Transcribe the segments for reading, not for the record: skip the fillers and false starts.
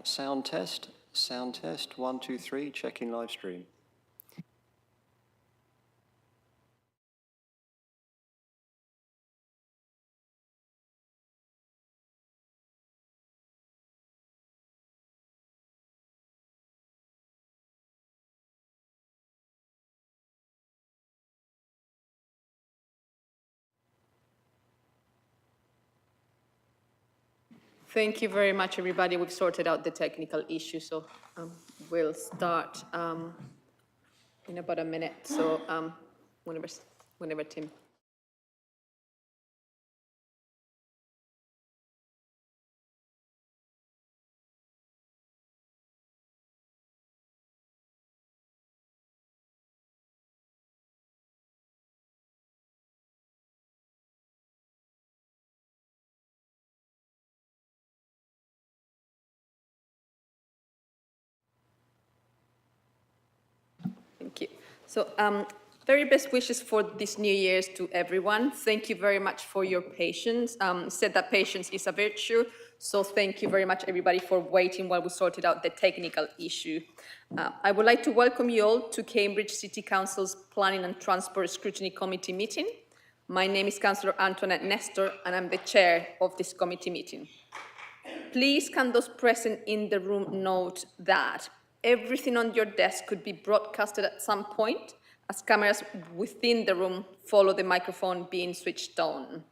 Sound test, 1, 2, 3, checking live stream. Thank you very much, everybody. We've sorted out the technical issue, so we'll start in about a minute. So whenever Tim. Thank you. So very best wishes for this New Year's to everyone. Thank you very much for your patience. Said that patience is a virtue, so thank you very much, everybody, for waiting while we sorted out the technical issue. I would like to welcome you all to Cambridge City Council's Planning and Transport Scrutiny Committee meeting. My name is Councillor Antoinette Nestor, and I'm the chair of this committee meeting. Please can those present in the room note that everything on your desk could be broadcasted at some point as cameras within the room follow the microphone being switched on.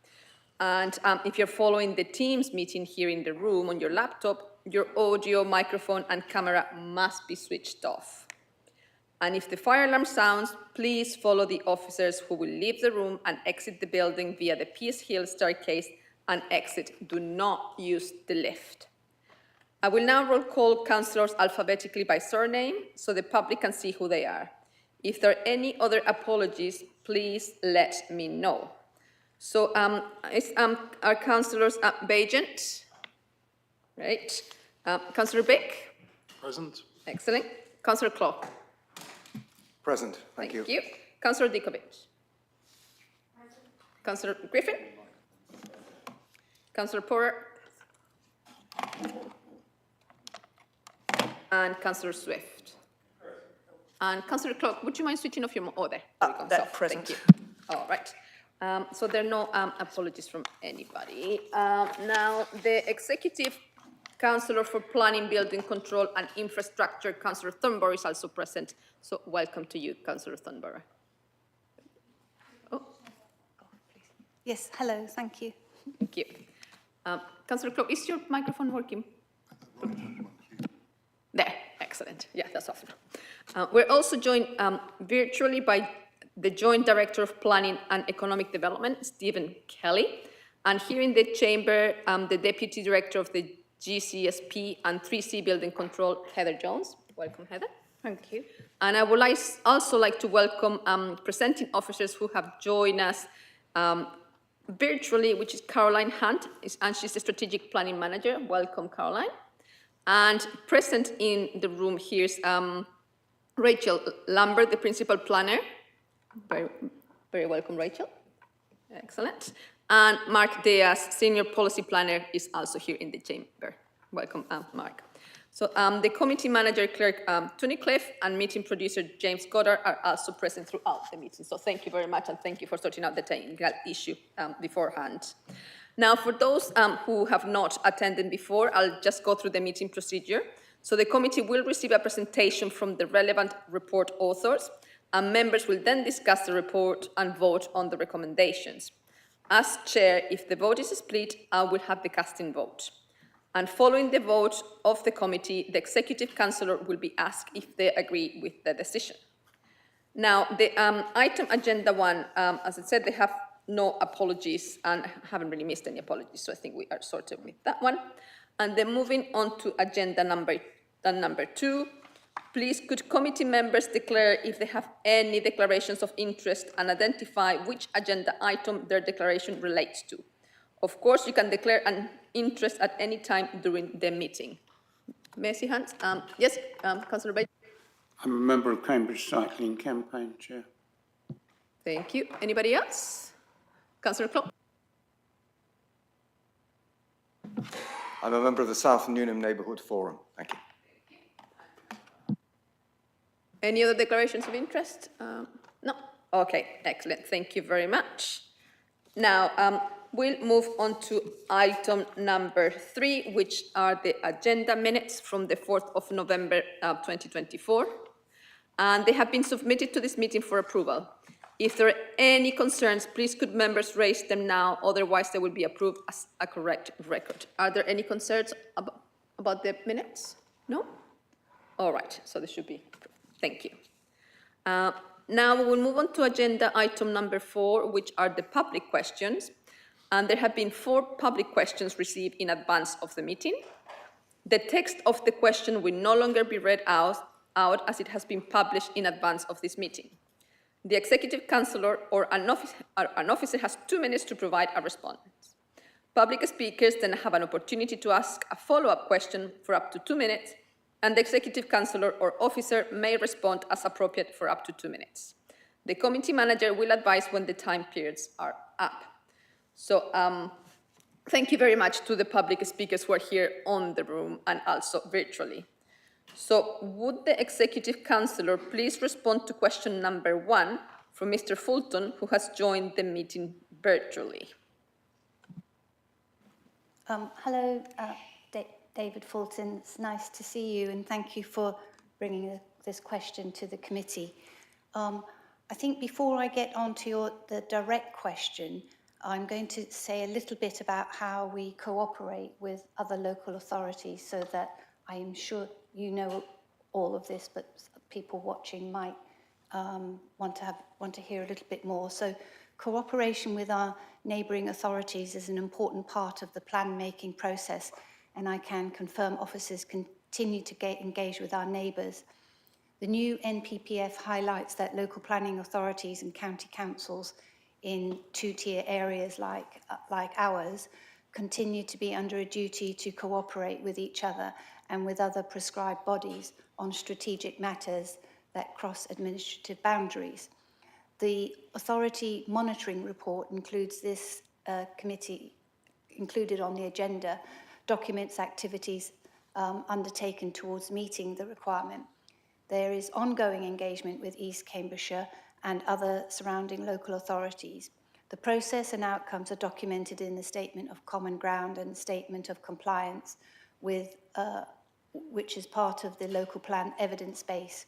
And if you're following the Teams meeting here in the room on your laptop, your audio, microphone, and camera must be switched off. And if the fire alarm sounds, please follow the officers who will leave the room and exit the building via the Peace Hill staircase and exit. Do not use the lift. I will now roll call councillors alphabetically by surname so the public can see who they are. If there are any other apologies, please let me know. So our councillors Bajent, right? Councillor Bick? Present. Excellent. Councillor Clark? Present. Thank you. Councillor Dikovic? Councillor Griffin? Councillor Porter? And Councillor Swift. And Councillor Clark, would you mind switching off your there? That's present. Thank you. All right. So there are no apologies from anybody. Now, the Executive Councillor for Planning, Building Control and Infrastructure, Councillor Thornborough, is also present. So welcome to you, Councillor Thornborough. Oh, please. Yes, hello, thank you. Thank you. Councillor Clark, is your microphone working? There, excellent. Yeah, that's awesome. We're also joined virtually by the Joint Director of Planning and Economic Development, Stephen Kelly, and here in the chamber, the Deputy Director of the GCSP and 3C Building Control, Heather Jones. Welcome, Heather. Thank you. And I would also like to welcome presenting officers who have joined us virtually, which is Caroline Hunt, and she's the Strategic Planning Manager. Welcome, Caroline. And present in the room here is Rachel Lambert, the Principal Planner. Very, very welcome, Rachel. Excellent. And Mark Diaz, Senior Policy Planner, is also here in the chamber. Welcome, Mark. So the Committee Manager, Clerk Tunnicliffe, and Meeting Producer, James Goddard, are also present throughout the meeting. So thank you very much, and thank you for sorting out the technical issue beforehand. Now, for those who have not attended before, I'll just go through the meeting procedure. So the committee will receive a presentation from the relevant report authors, and members will then discuss the report and vote on the recommendations. As chair, if the vote is split, I will have the casting vote. And following the vote of the committee, the executive councillor will be asked if they agree with the decision. Now, the item agenda 1, as I said, they have no apologies and haven't really missed any apologies, so I think we are sorted with that one. And then moving on to agenda number 2, please could committee members declare if they have any declarations of interest and identify which agenda item their declaration relates to. Of course, you can declare an interest at any time during the meeting. May I see hands? Yes, Councillor Bay. I'm a member of Cambridge Cycling Campaign, Chair. Thank you. Anybody else? Councillor Klopp. I'm a member of the South Newnham Neighbourhood Forum. Thank you. Any other declarations of interest? No? Okay, excellent. Thank you very much. Now, we'll move on to item number 3, which are the agenda minutes from the 4th of November 2024. And they have been submitted to this meeting for approval. If there are any concerns, please could members raise them now, otherwise they will be approved as a correct record. Are there any concerns about the minutes? No? All right, so they should be approved. Thank you. Now we will move on to agenda item number 4, which are the public questions. And there have been 4 public questions received in advance of the meeting. The text of the question will no longer be read out as it has been published in advance of this meeting. The executive councillor or an officer has 2 minutes to provide a response. Public speakers then have an opportunity to ask a follow-up question for up to 2 minutes, and the executive councillor or officer may respond as appropriate for up to 2 minutes. The committee manager will advise when the time periods are up. So thank you very much to the public speakers who are here on the room and also virtually. So would the executive councillor please respond to question number 1 from Mr. Fulton, who has joined the meeting virtually. Hello, David Fulton. It's nice to see you, and thank you for bringing this question to the committee. I think before I get on to the direct question, I'm going to say a little bit about how we cooperate with other local authorities, so that I am sure you know all of this, but people watching might want to hear a little bit more. So cooperation with our neighbouring authorities is an important part of the plan-making process, and I can confirm officers continue to engage with our neighbours. The new NPPF highlights that local planning authorities and county councils in 2-tier areas like ours continue to be under a duty to cooperate with each other and with other prescribed bodies on strategic matters that cross administrative boundaries. The authority monitoring report includes this committee, included on the agenda, documents activities undertaken towards meeting the requirement. There is ongoing engagement with East Cambridgeshire and other surrounding local authorities. The process and outcomes are documented in the Statement of Common Ground and the Statement of Compliance, with, which is part of the local plan evidence base.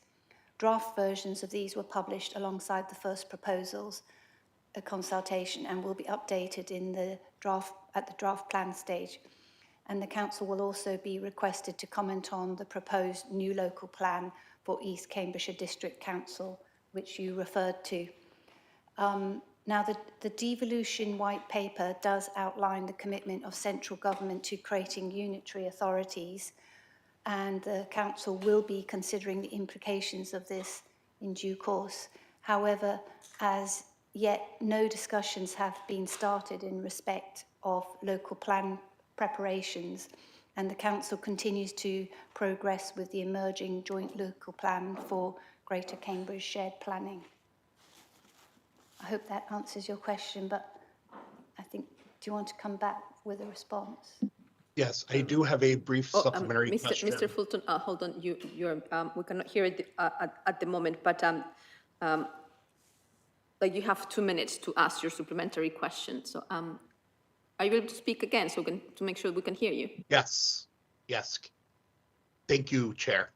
Draft versions of these were published alongside the first proposals, a consultation, and will be updated in the at the draft plan stage. And the council will also be requested to comment on the proposed new local plan for East Cambridgeshire District Council, which you referred to. Now, the devolution white paper does outline the commitment of central government to creating unitary authorities, and the council will be considering the implications of this in due course. However, as yet, no discussions have been started in respect of local plan preparations, and the council continues to progress with the emerging joint local plan for Greater Cambridge shared planning. I hope that answers your question, but I think, do you want to come back with a response? Yes, I do have a brief supplementary question. Mr. Fulton, hold on, we cannot hear it at the moment, but like you have 2 minutes to ask your supplementary question. So are you able to speak again so to make sure we can hear you? Yes, yes. Thank you, Chair.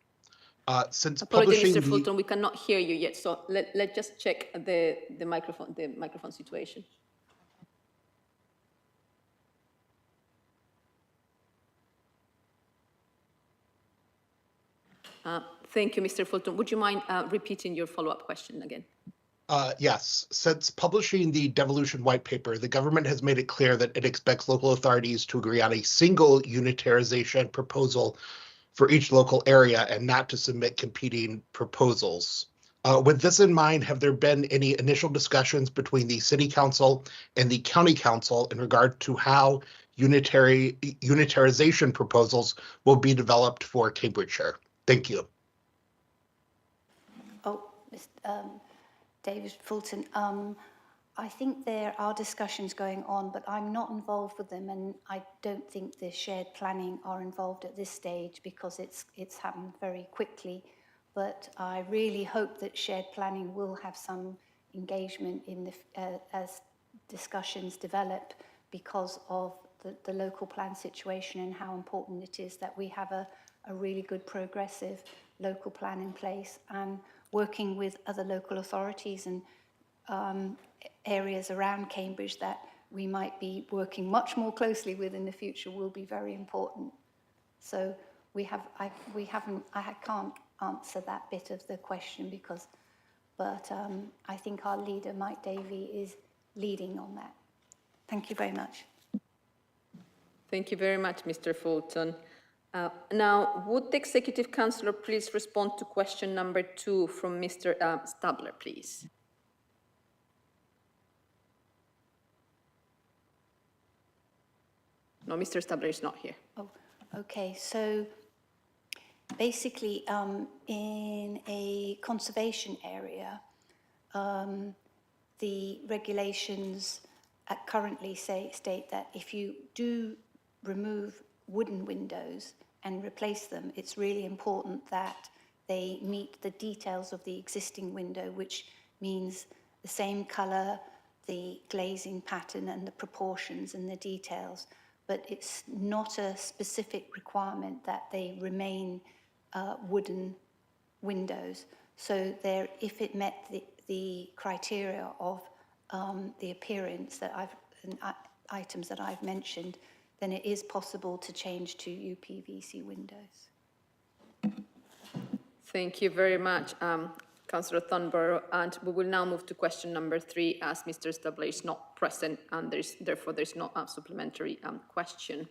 Since Apologies, publishing Mr. Fulton, we cannot hear you yet, so let's just check the microphone situation. Thank you, Mr. Fulton. Would you mind repeating your follow-up question again? Yes, since publishing the devolution white paper, the government has made it clear that it expects local authorities to agree on a single unitarization proposal for each local area and not to submit competing proposals. With this in mind, have there been any initial discussions between the City Council and the County Council in regard to how unitarization proposals will be developed for Cambridgeshire? Thank you. Oh, David Fulton, I think there are discussions going on, but I'm not involved with them, and I don't think the shared planning are involved at this stage because it's happened very quickly. But I really hope that shared planning will have some engagement in the as discussions develop because of the local plan situation and how important it is that we have a really good progressive local plan in place, and working with other local authorities and areas around Cambridge that we might be working much more closely with in the future will be very important. So I can't answer that bit of the question but I think our leader, Mike Davey, is leading on that. Thank you very much. Thank you very much, Mr. Fulton. Now, would the Executive Councillor please respond to question number 2 from Mr. Stabler, please? No, Mr. Stabler is not here. Oh, okay. So basically, in a conservation area, the regulations currently state that if you do remove wooden windows and replace them, it's really important that they meet the details of the existing window, which means the same colour, the glazing pattern and the proportions and the details. But it's not a specific requirement that they remain wooden windows. So there, if it met the criteria of the appearance that items that I've mentioned, then it is possible to change to UPVC windows. Thank you very much, Councillor Thornborough. And we will now move to question number 3, as Mr. Stabler is not present, and therefore there's no supplementary question.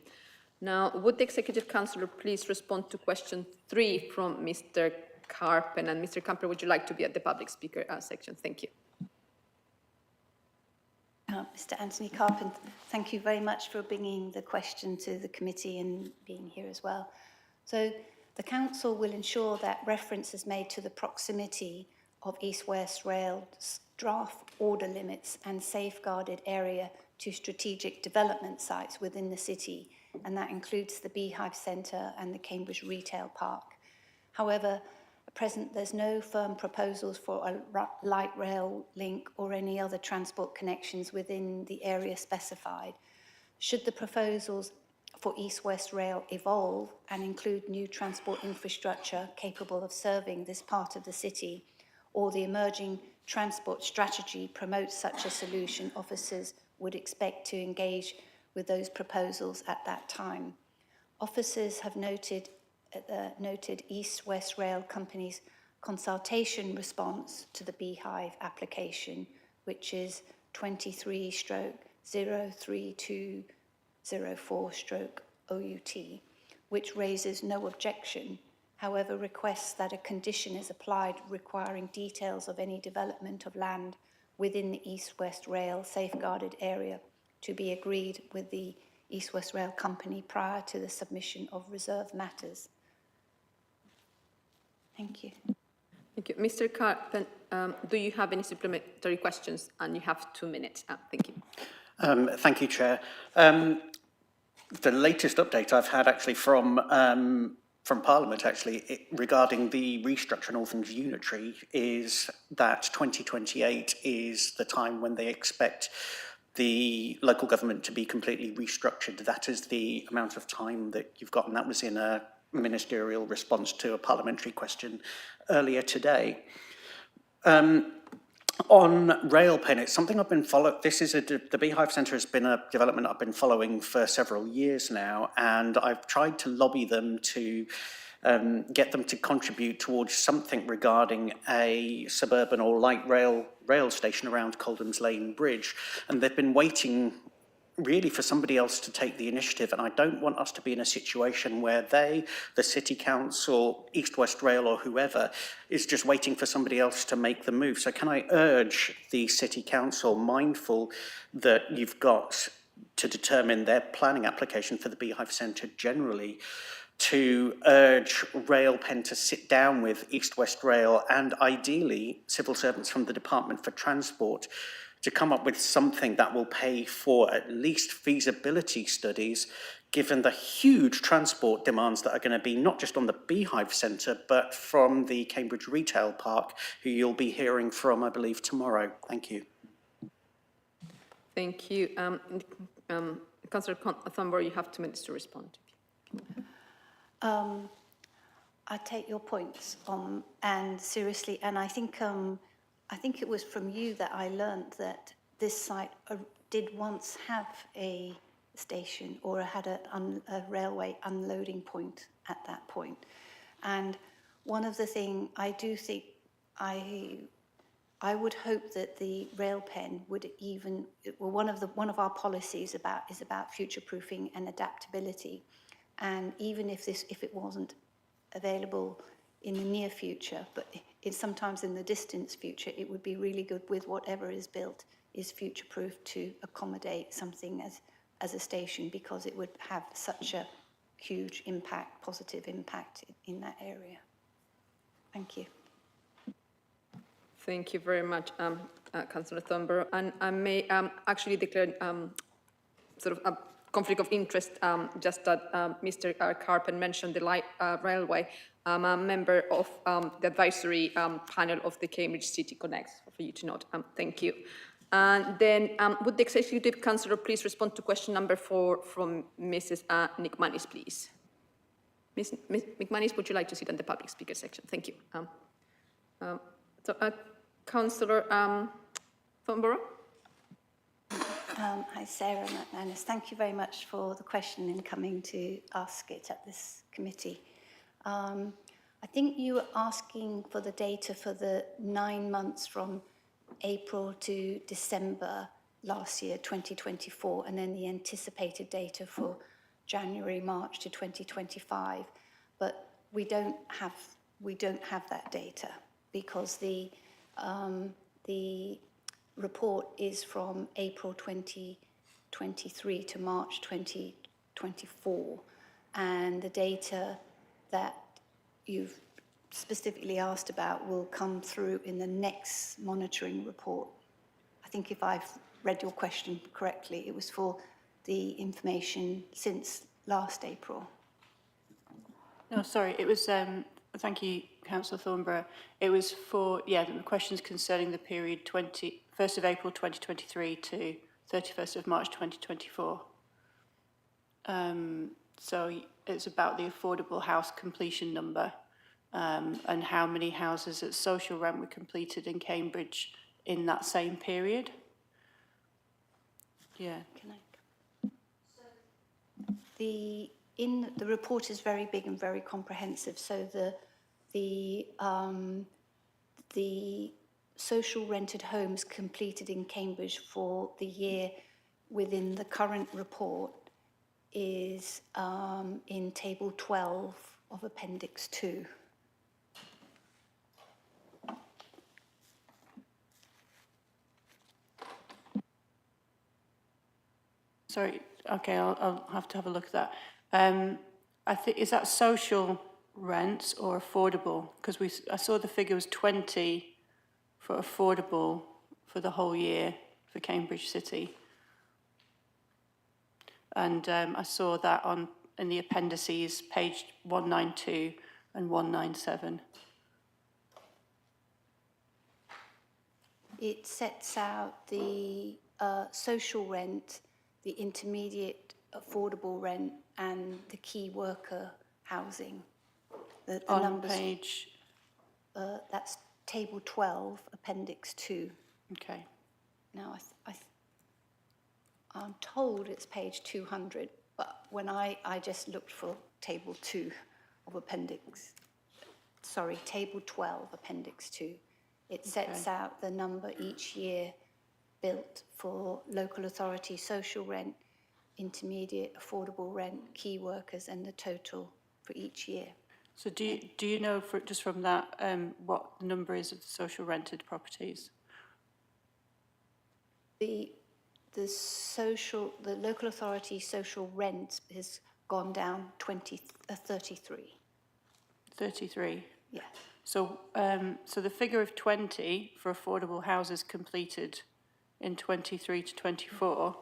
Now, would the Executive Councillor please respond to question 3 from Mr. Carpen? And Mr. Camper, would you like to be at the public speaker section? Thank you. Mr. Anthony Carpen, thank you very much for bringing the question to the committee and being here as well. So the Council will ensure that reference is made to the proximity of East West Rail's draft order limits and safeguarded area to strategic development sites within the city, and that includes the Beehive Centre and the Cambridge Retail Park. However, at present there's no firm proposals for a light rail link or any other transport connections within the area specified. Should the proposals for East West Rail evolve and include new transport infrastructure capable of serving this part of the city, or the emerging transport strategy promotes such a solution, officers would expect to engage with those proposals at that time. Officers have noted East West Rail Company's consultation response to the Beehive application, which is 23/03204/OUT, which raises no objection, however requests that a condition is applied requiring details of any development of land within the East West Rail safeguarded area to be agreed with the East West Rail Company prior to the submission of reserve matters. Thank you. Thank you. Mr. Carpen, do you have any supplementary questions? And you have 2 minutes. Thank you. Thank you, Chair. The latest update I've had actually from Parliament regarding the restructure and all things unitary is that 2028 is the time when they expect the local government to be completely restructured. That is the amount of time that you've got, and that was in a ministerial response to a parliamentary question earlier today. On Railpen, it's something I've been following. The Beehive Centre has been a development I've been following for several years now, and I've tried to lobby them to get them to contribute towards something regarding a suburban or light rail station around Coldham's Lane Bridge, and they've been waiting really for somebody else to take the initiative, and I don't want us to be in a situation where they, the City Council, East West Rail or whoever, is just waiting for somebody else to make the move. So can I urge the City Council, mindful that you've got to determine their planning application for the Beehive Centre generally, to urge Railpen to sit down with East West Rail and ideally civil servants from the Department for Transport to come up with something that will pay for at least feasibility studies, given the huge transport demands that are going to be not just on the Beehive Centre, but from the Cambridge Retail Park, who you'll be hearing from, I believe, tomorrow. Thank you. Thank you. Councillor Thornborough, you have 2 minutes to respond. I take your points and seriously, and I think it was from you that I learned that this site did once have a station or had a railway unloading point at that point. And one of the things I do think I would hope that the rail pen would even, well, one of our policies is about future-proofing and adaptability. And even if it wasn't available in the near future, but it's sometimes in the distant future, it would be really good with whatever is built is future-proof to accommodate something as a station, because it would have such a huge impact, positive impact in that area. Thank you. Thank you very much, Councillor Thornborough. And I may actually declare sort of a conflict of interest, just that Mr. Carpen mentioned the light railway. I'm a member of the advisory panel of the Cambridge City Connects, for you to note. Thank you. And then would the Executive Councillor please respond to question number 4 from Mrs. McManus, please. Ms. McManus, would you like to sit on the public speaker section? Thank you. Councillor Thornborough? Hi, Sarah McManus. Thank you very much for the question and coming to ask it at this committee. I think you were asking for the data for the 9 months from April to December last year, 2024, and then the anticipated data for January, March to 2025. But we don't have that data because the report is from April 2023 to March 2024, and the data that you've specifically asked about will come through in the next monitoring report. I think if I've read your question correctly, it was for the information since last April. No, sorry, it was, thank you, Councillor Thornborough. It was for, the questions concerning the period 1st of April 2023 to 31st of March 2024. So it's about the affordable house completion number and how many houses at social rent were completed in Cambridge in that same period. Yeah. Can I? The report is very big and very comprehensive. So the social rented homes completed in Cambridge for the year within the current report is in table 12 of Appendix 2. Sorry, okay, I'll have to have a look at that. I think, is that social rents or affordable? Because I saw the figure was 20 for affordable for the whole year for Cambridge City. And I saw that in the appendices, page 192 and 197. It sets out the social rent, the intermediate affordable rent, and the key worker housing. The On numbers, page? that's table 12, appendix 2. Okay. Now, I'm told it's page 200, but when I just looked for table 2 of table 12, appendix 2. It sets out the number each year built for local authority social rent, intermediate affordable rent, key workers, and the total for each year. So do you know, just from that, what the number is of the social rented properties? The local authority social rent has gone down 33. 33? Yeah. So, so the figure of 20 for affordable houses completed in 23 to 24.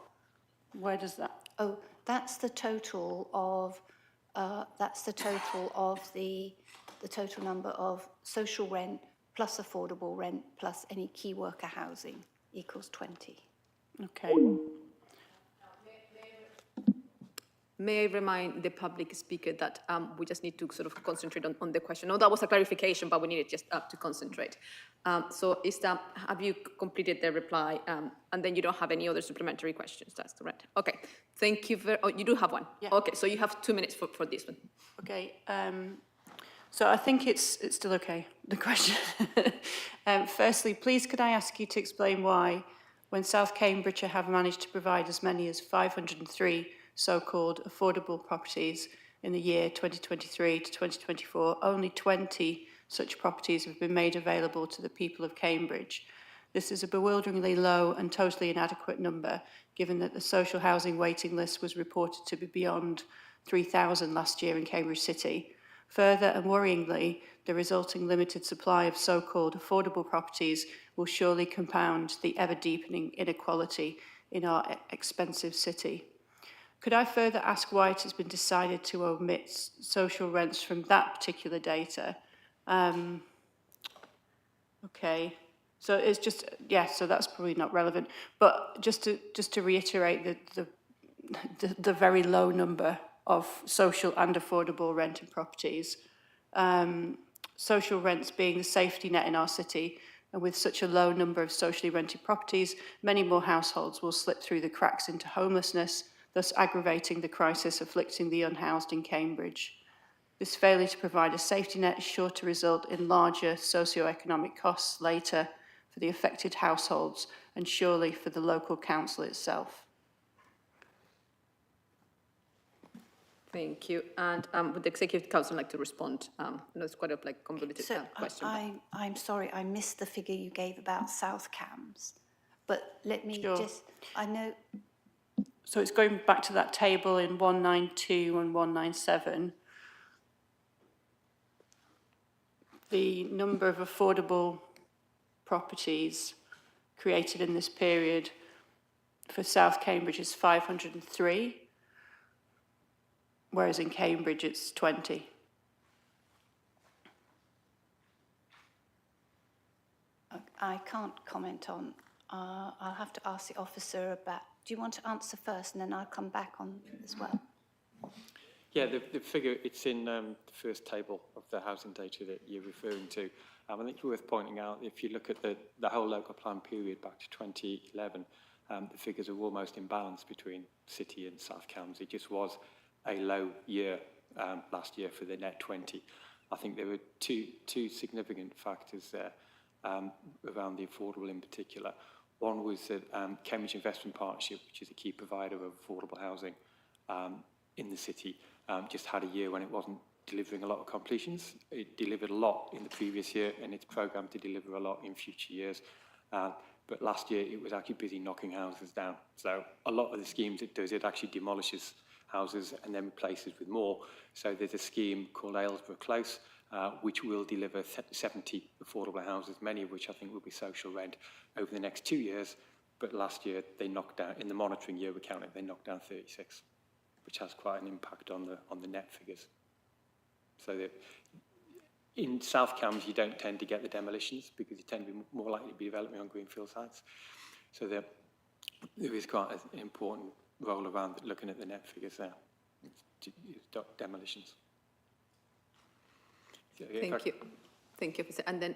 Where does that? Oh, that's the total of the total number of social rent plus affordable rent plus any key worker housing equals 20. Okay. May I remind the public speaker that we just need to sort of concentrate on the question. No, that was a clarification, but we needed just to concentrate. So have you completed the reply? And then you don't have any other supplementary questions, that's correct? Okay, thank you you do have one? Yeah. Okay, so you have 2 minutes for this one. Okay. So I think it's still okay, the question. Firstly, please could I ask you to explain why, when South Cambridgeshire have managed to provide as many as 503 so-called affordable properties in the year 2023 to 2024, only 20 such properties have been made available to the people of Cambridge. This is a bewilderingly low and totally inadequate number, given that the social housing waiting list was reported to be beyond 3,000 last year in Cambridge City. Further and worryingly, the resulting limited supply of so-called affordable properties will surely compound the ever-deepening inequality in our expensive city. Could I further ask why it has been decided to omit social rents from that particular data? Okay, so it's just, yeah, so that's probably not relevant. But just to reiterate the very low number of social and affordable rented properties, social rents being the safety net in our city, and with such a low number of socially rented properties, many more households will slip through the cracks into homelessness, thus aggravating the crisis afflicting the unhoused in Cambridge. This failure to provide a safety net is sure to result in larger socio-economic costs later for the affected households and surely for the local council itself. Thank you. And would the Executive Council like to respond? I know it's quite a convoluted So question. I'm sorry, I missed the figure you gave about South Cams, but let me Sure. I know. So it's going back to that table in 192 and 197. The number of affordable properties created in this period for South Cambridge is 503, whereas in Cambridge it's 20. I can't comment on, I'll have to ask the officer about, do you want to answer first and then I'll come back on as well? Yeah, the figure, it's in the first table of the housing data that you're referring to. I think it's worth pointing out, if you look at the whole local plan period back to 2011, the figures are almost in balance between City and South Cambs. It just was a low year last year for the net 20. I think there were two significant factors there around the affordable in particular. One was that Cambridge Investment Partnership, which is a key provider of affordable housing in the city, just had a year when it wasn't delivering a lot of completions. It delivered a lot in the previous year and it's programmed to deliver a lot in future years. But last year it was actually busy knocking houses down. So a lot of the schemes it does, it actually demolishes houses and then replaces with more. So there's a scheme called Aylesbury Close, which will deliver 70 affordable houses, many of which I think will be social rent over the next 2 years. But last year they knocked down, in the monitoring year we counted, they knocked down 36, which has quite an impact on the net figures. So that in South Cambs you don't tend to get the demolitions because you tend to be more likely to be developing on greenfield sites. So there is quite an important role around looking at the net figures there. Demolitions. Thank you. Thank you, Officer. And then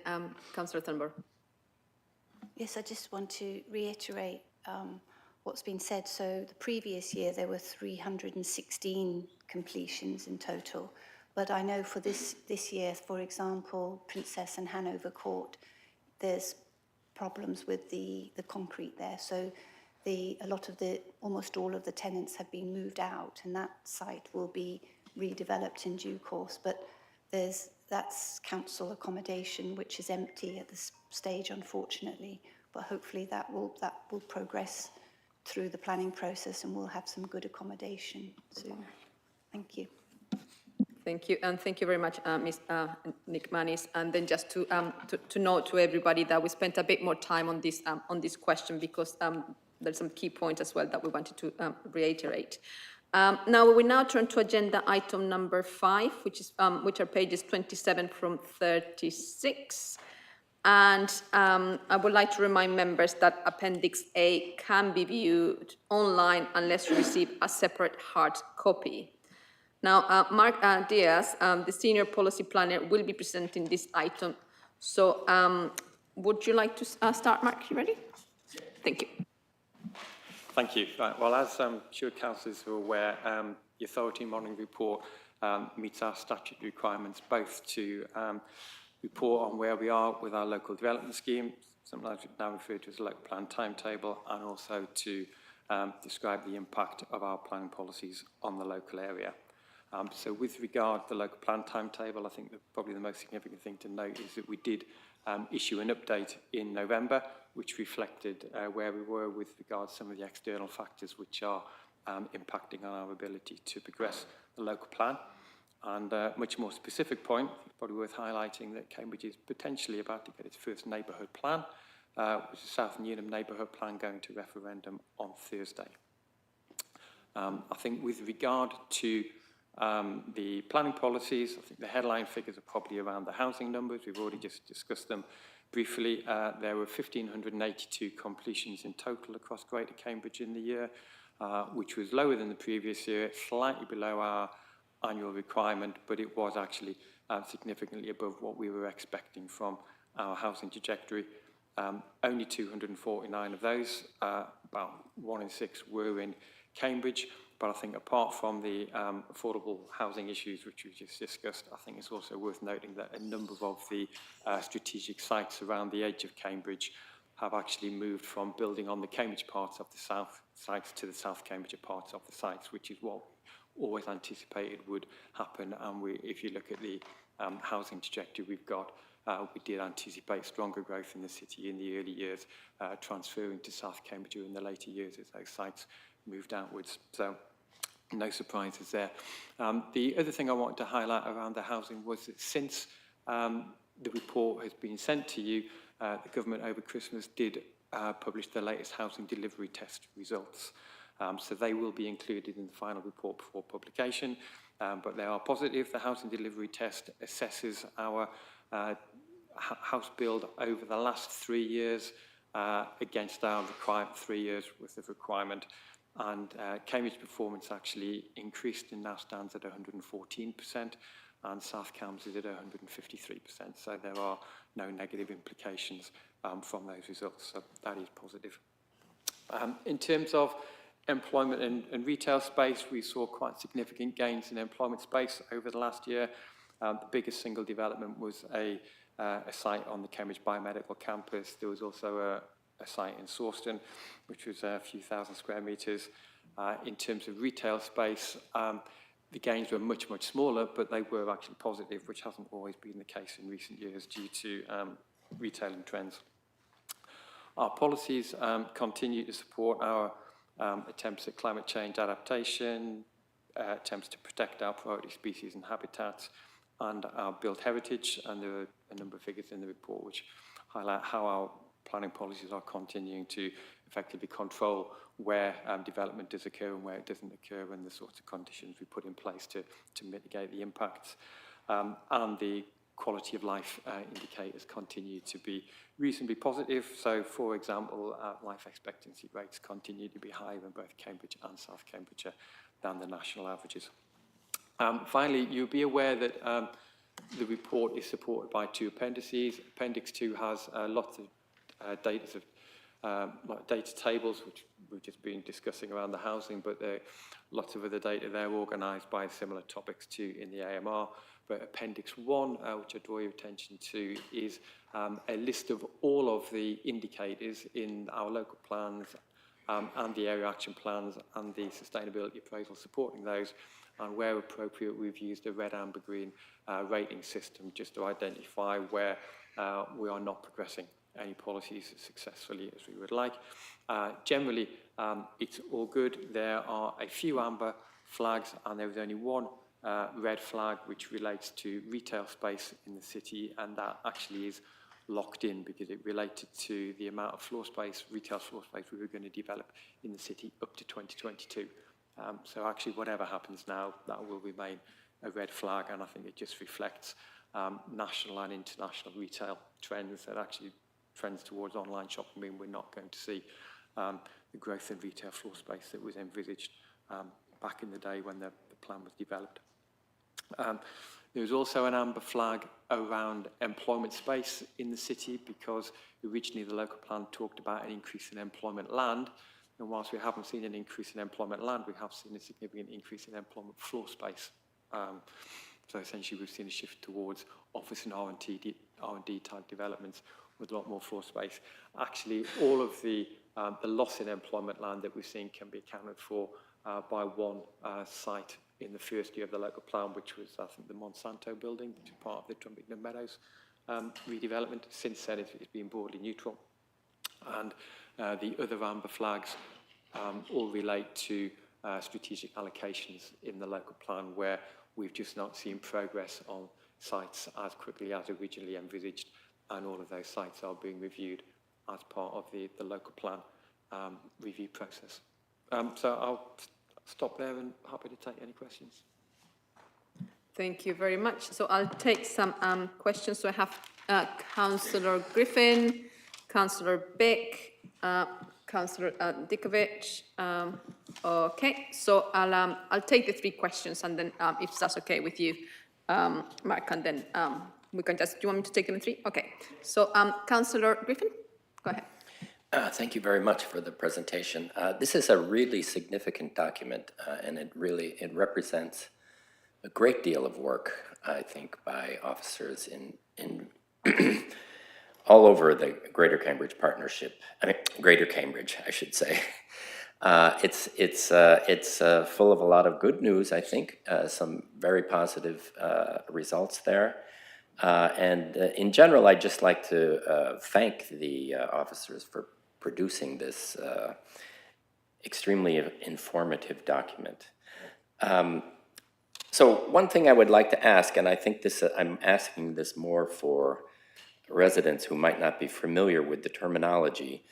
Councillor Thunberg. Yes, I just want to reiterate what's been said. So the previous year there were 316 completions in total, but I know for this year, for example, Princess and Hanover Court, there's problems with the concrete there. So almost all of the tenants have been moved out, and that site will be redeveloped in due course. But that's council accommodation, which is empty at this stage, unfortunately. But hopefully that will progress through the planning process, and we'll have some good accommodation soon. Thank you. Thank you, and thank you very much, Nick Manis. And then just to note to everybody that we spent a bit more time on this question because there's some key points as well that we wanted to reiterate. Now we now turn to agenda item number 5, which are pages 27 from 36. And I would like to remind members that Appendix A can be viewed online unless you receive a separate hard copy. Now, Mark Diaz, the Senior Policy Planner, will be presenting this item. So would you like to start, Mark? You ready? Thank you. Thank you. Right, well, as sure councillors are aware, the Authority Monitoring Report meets our statutory requirements both to report on where we are with our local development scheme, sometimes now referred to as a local plan timetable, and also to describe the impact of our planning policies on the local area. So with regard to the local plan timetable, I think that probably the most significant thing to note is that we did issue an update in November, which reflected where we were with regard to some of the external factors which are impacting on our ability to progress the local plan. And a much more specific point, probably worth highlighting, that Cambridge is potentially about to get its first neighbourhood plan, which is the South Newham neighbourhood plan going to referendum on Thursday. I think with regard to the planning policies, I think the headline figures are probably around the housing numbers. We've already just discussed them briefly. There were 1,582 completions in total across Greater Cambridge in the year, which was lower than the previous year, slightly below our annual requirement, but it was actually significantly above what we were expecting from our housing trajectory. Only 249 of those, about 1 in 6, were in Cambridge. But I think apart from the affordable housing issues which we just discussed, I think it's also worth noting that a number of the strategic sites around the edge of Cambridge have actually moved from building on the Cambridge parts of the south sites to the South Cambridge parts of the sites, which is what we always anticipated would happen. And if you look at the housing trajectory we've got, we did anticipate stronger growth in the city in the early years, transferring to South Cambridge in the later years as those sites moved outwards. So no surprises there. The other thing I wanted to highlight around the housing was that since the report has been sent to you, the government over Christmas did publish the latest housing delivery test results. So they will be included in the final report before publication, but they are positive. The housing delivery test assesses our house build over the last 3 years against our 3 years worth of requirement. And Cambridge performance actually increased and now stands at 114%, and South Cambs is at 153%. So there are no negative implications from those results. So that is positive. In terms of employment and retail space, we saw quite significant gains in employment space over the last year. The biggest single development was a site on the Cambridge Biomedical Campus. There was also a site in Sawston, which was a few thousand square metres. In terms of retail space, the gains were much, much smaller, but they were actually positive, which hasn't always been the case in recent years due to retailing trends. Our policies continue to support our attempts at climate change adaptation, attempts to protect our priority species and habitats, and our built heritage. And there are a number of figures in the report which highlight how our planning policies are continuing to effectively control where development does occur and where it doesn't occur, and the sorts of conditions we put in place to mitigate the impacts. And the quality of life indicators continue to be reasonably positive. So, for example, life expectancy rates continue to be higher in both Cambridge and South Cambridgeshire than the national averages. Finally, you'll be aware that the report is supported by 2 appendices. Appendix 2 has lots of data tables, which we've just been discussing around the housing, but there are lots of other data there organised by similar topics to in the AMR. But Appendix 1, which I draw your attention to, is a list of all of the indicators in our local plans and the area action plans and the sustainability appraisal supporting those. And where appropriate, we've used a red, amber, green rating system just to identify where we are not progressing any policies as successfully as we would like. Generally, it's all good. There are a few amber flags, and there is only one red flag which relates to retail space in the city, and that actually is locked in because it related to the amount of floor space, retail floor space we were going to develop in the city up to 2022. So actually whatever happens now, that will remain a red flag, and I think it just reflects national and international retail trends, that actually trends towards online shopping mean we're not going to see the growth in retail floor space that was envisaged back in the day when the plan was developed. There was also an amber flag around employment space in the city, because originally the local plan talked about an increase in employment land, and whilst we haven't seen an increase in employment land, we have seen a significant increase in employment floor space. So essentially we've seen a shift towards office and R&D type developments with a lot more floor space. Actually, all of the loss in employment land that we've seen can be accounted for by one site in the first year of the local plan, which was, I think, the Monsanto building, which is part of the Trumpington Meadows redevelopment. Since then, it's been broadly neutral. And the other amber flags all relate to strategic allocations in the local plan, where we've just not seen progress on sites as quickly as originally envisaged, and all of those sites are being reviewed as part of the local plan review process. So I'll stop there and happy to take any questions. Thank you very much. So I'll take some questions. So I have Councillor Griffin, Councillor Beck, Councillor Dikovic. Okay, so I'll take the three questions, and then if that's okay with you, Mark, and then we can just, do you want me to take them in three? Okay, so Councillor Griffin, go ahead. Thank you very much for the presentation. This is a really significant document, and it represents a great deal of work, I think, by officers in all over the Greater Cambridge Partnership. I mean, Greater Cambridge, I should say. It's full of a lot of good news, I think, some very positive results there. And in general, I'd just like to thank the officers for producing this extremely informative document. So one thing I would like to ask, and I think this, I'm asking this more for residents who might not be familiar with the terminology,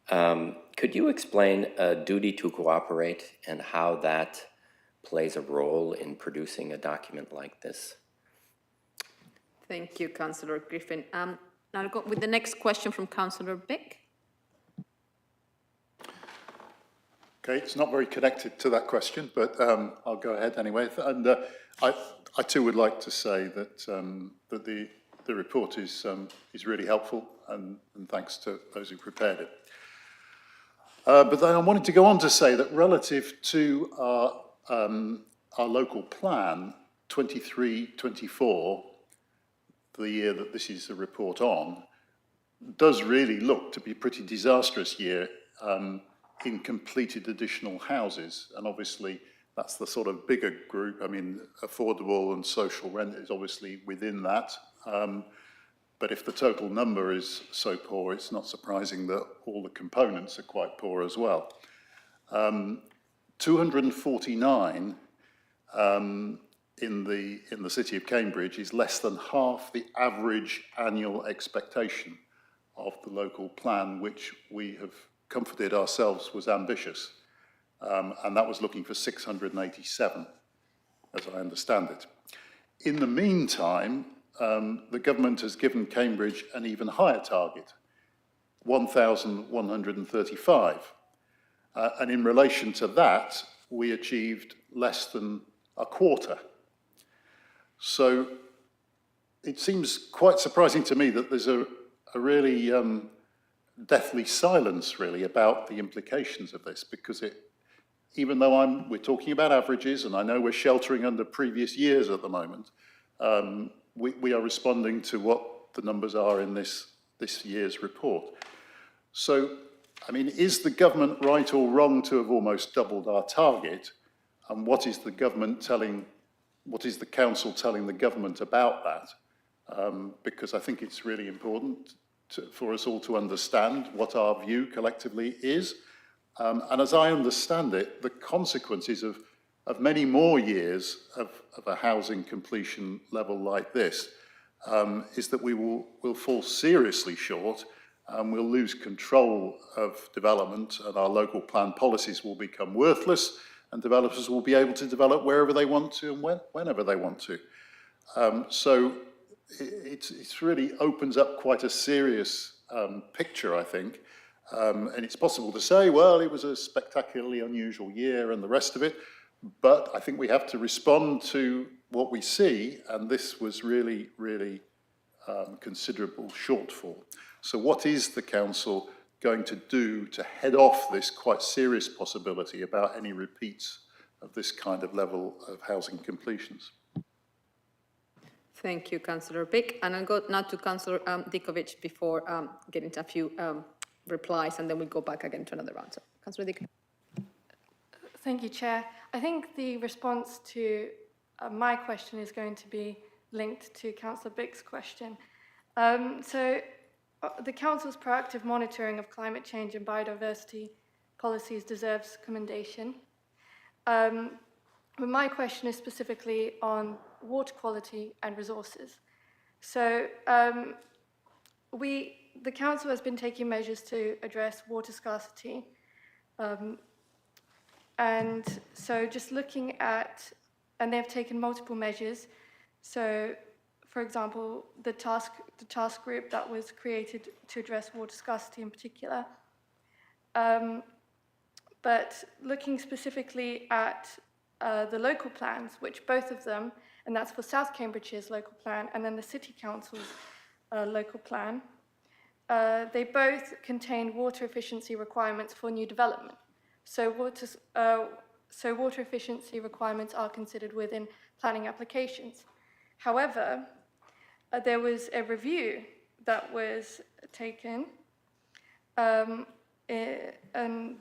could you explain a duty to cooperate and how that plays a role in producing a document like this? Thank you, Councillor Griffin. Now I'll go with the next question from Councillor Beck. Okay, it's not very connected to that question, but I'll go ahead anyway. And I too would like to say that that the report is really helpful, and thanks to those who prepared it. But then I wanted to go on to say that relative to our local plan, 23-24, the year that this is a report on, does really look to be a pretty disastrous year in completed additional houses. And obviously that's the sort of bigger group. I mean, affordable and social rent is obviously within that. But if the total number is so poor, it's not surprising that all the components are quite poor as well. 249 in the city of Cambridge is less than half the average annual expectation of the local plan, which we have comforted ourselves was ambitious. And that was looking for 687, as I understand it. In the meantime, the government has given Cambridge an even higher target, 1,135. And in relation to that, we achieved less than a quarter. So it seems quite surprising to me that there's a really deathly silence, really, about the implications of this, because even though we're talking about averages, and I know we're sheltering under previous years at the moment, we are responding to what the numbers are in this year's report. So, I mean, is the government right or wrong to have almost doubled our target? And what is the council telling the government about that? Because I think it's really important for us all to understand what our view collectively is. And as I understand it, the consequences of of many more years of a housing completion level like this is that we will fall seriously short and we'll lose control of development, and our local plan policies will become worthless, and developers will be able to develop wherever they want to and whenever they want to. So it's really opens up quite a serious picture, I think. And it's possible to say, well, it was a spectacularly unusual year and the rest of it, but I think we have to respond to what we see, and this was really, really considerable shortfall. So what is the council going to do to head off this quite serious possibility about any repeats of this kind of level of housing completions? Thank you, Councillor Pick. And I'll go now to Councillor Dikovic before getting to a few replies, and then we'll go back again to another round. So, Councillor Dikovic. Thank you, Chair. I think the response to my question is going to be linked to Councillor Bick's question. The Council's proactive monitoring of climate change and biodiversity policies deserves commendation. But my question is specifically on water quality and resources. So the Council has been taking measures to address water scarcity. And so just looking at, and they've taken multiple measures. So, for example, the task group that was created to address water scarcity in particular. But looking specifically at the local plans, which both of them, and that's for South Cambridgeshire's local plan and then the City Council's local plan, they both contain water efficiency requirements for new development. So water efficiency requirements are considered within planning applications. However, there was a review that was taken, and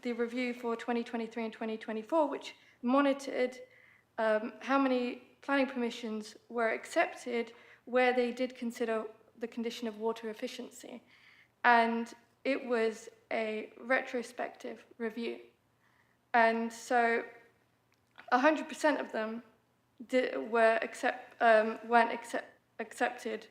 the review for 2023 and 2024, which monitored how many planning permissions were accepted where they did consider the condition of water efficiency. And it was a retrospective review. And so 100% of them weren't accepted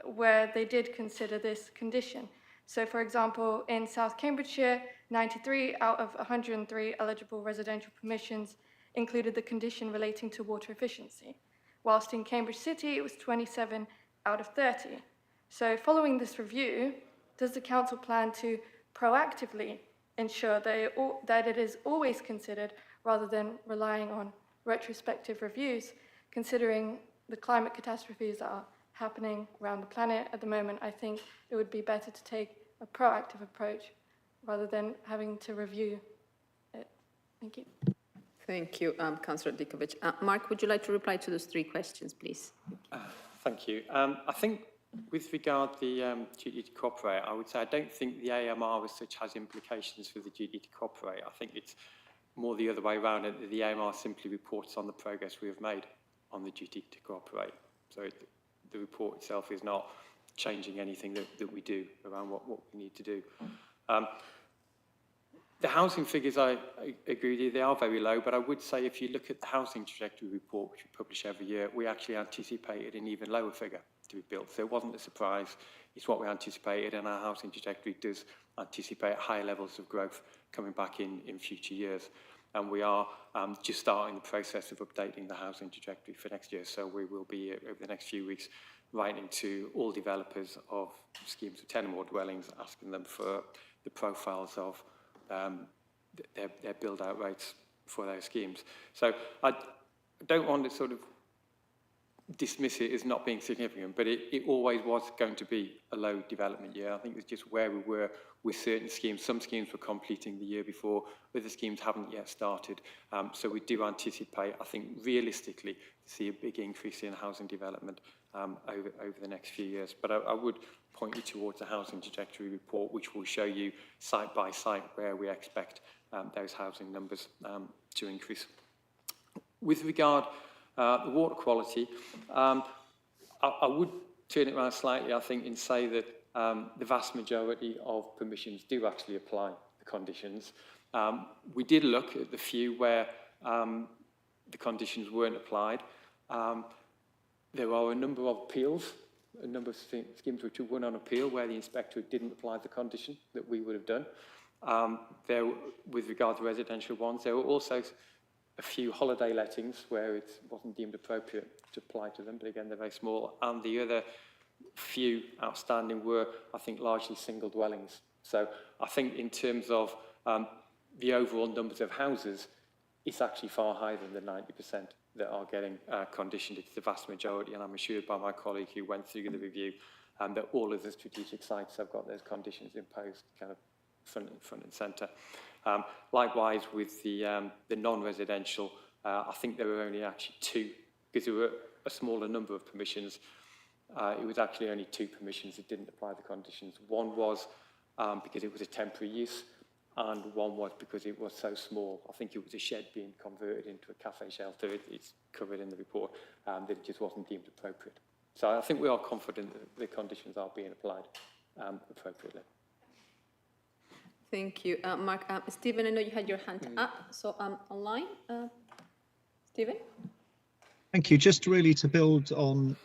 where they did consider this condition. So for example, in South Cambridgeshire, 93 out of 103 eligible residential permissions included the condition relating to water efficiency, whilst in Cambridge City, it was 27 out of 30. So following this review, does the council plan to proactively ensure that it is always considered rather than relying on retrospective reviews, considering the climate catastrophes that are happening around the planet at the moment? I think it would be better to take a proactive approach rather than having to review it. Thank you. Thank you, Councillor Dikovic. Mark, would you like to reply to those three questions, please? Thank you. I think with regard to the duty to cooperate, I would say I don't think the AMR as such has implications for the duty to cooperate. I think it's more the other way around. The AMR simply reports on the progress we have made on the duty to cooperate. So the report itself is not changing anything that we do around what we need to do. The housing figures, I agree with you, they are very low, but I would say if you look at the housing trajectory report, which we publish every year, we actually anticipated an even lower figure to be built. So it wasn't a surprise, it's what we anticipated, and our housing trajectory does anticipate higher levels of growth coming back in future years. And we are just starting the process of updating the housing trajectory for next year. So we will be, over the next few weeks, writing to all developers of schemes of 10 or more dwellings, asking them for the profiles of their build-out rates for those schemes. So I don't want to sort of dismiss it as not being significant, but it always was going to be a low development year. I think it's just where we were with certain schemes. Some schemes were completing the year before, other schemes haven't yet started. So we do anticipate, I think, realistically, to see a big increase in housing development over the next few years. But I would point you towards the housing trajectory report, which will show you site by site where we expect those housing numbers to increase. With regard the water quality, I would turn it around slightly, I think, and say that the vast majority of permissions do actually apply the conditions. We did look at the few where the conditions weren't applied. There are a number of appeals, a number of schemes which have won on appeal where the inspector didn't apply the condition that we would have done. With regard to residential ones, there were also a few holiday lettings where it wasn't deemed appropriate to apply to them, but again, they're very small. And the other few outstanding were, I think, largely single dwellings. So I think in terms of the overall numbers of houses, it's actually far higher than the 90% that are getting conditioned. It's the vast majority, and I'm assured by my colleague who went through the review that all of the strategic sites have got those conditions imposed kind of front and centre. Likewise with the non-residential, I think there were only actually 2, because there were a smaller number of permissions. It was actually only 2 permissions that didn't apply the conditions. One was because it was a temporary use, and one was because it was so small. I think it was a shed being converted into a cafe shelter. It's covered in the report, that it just wasn't deemed appropriate. So I think we are confident that the conditions are being applied appropriately. Thank you, Mark. Stephen, I know you had your hand up, so online. Stephen? Thank you. Just really to build on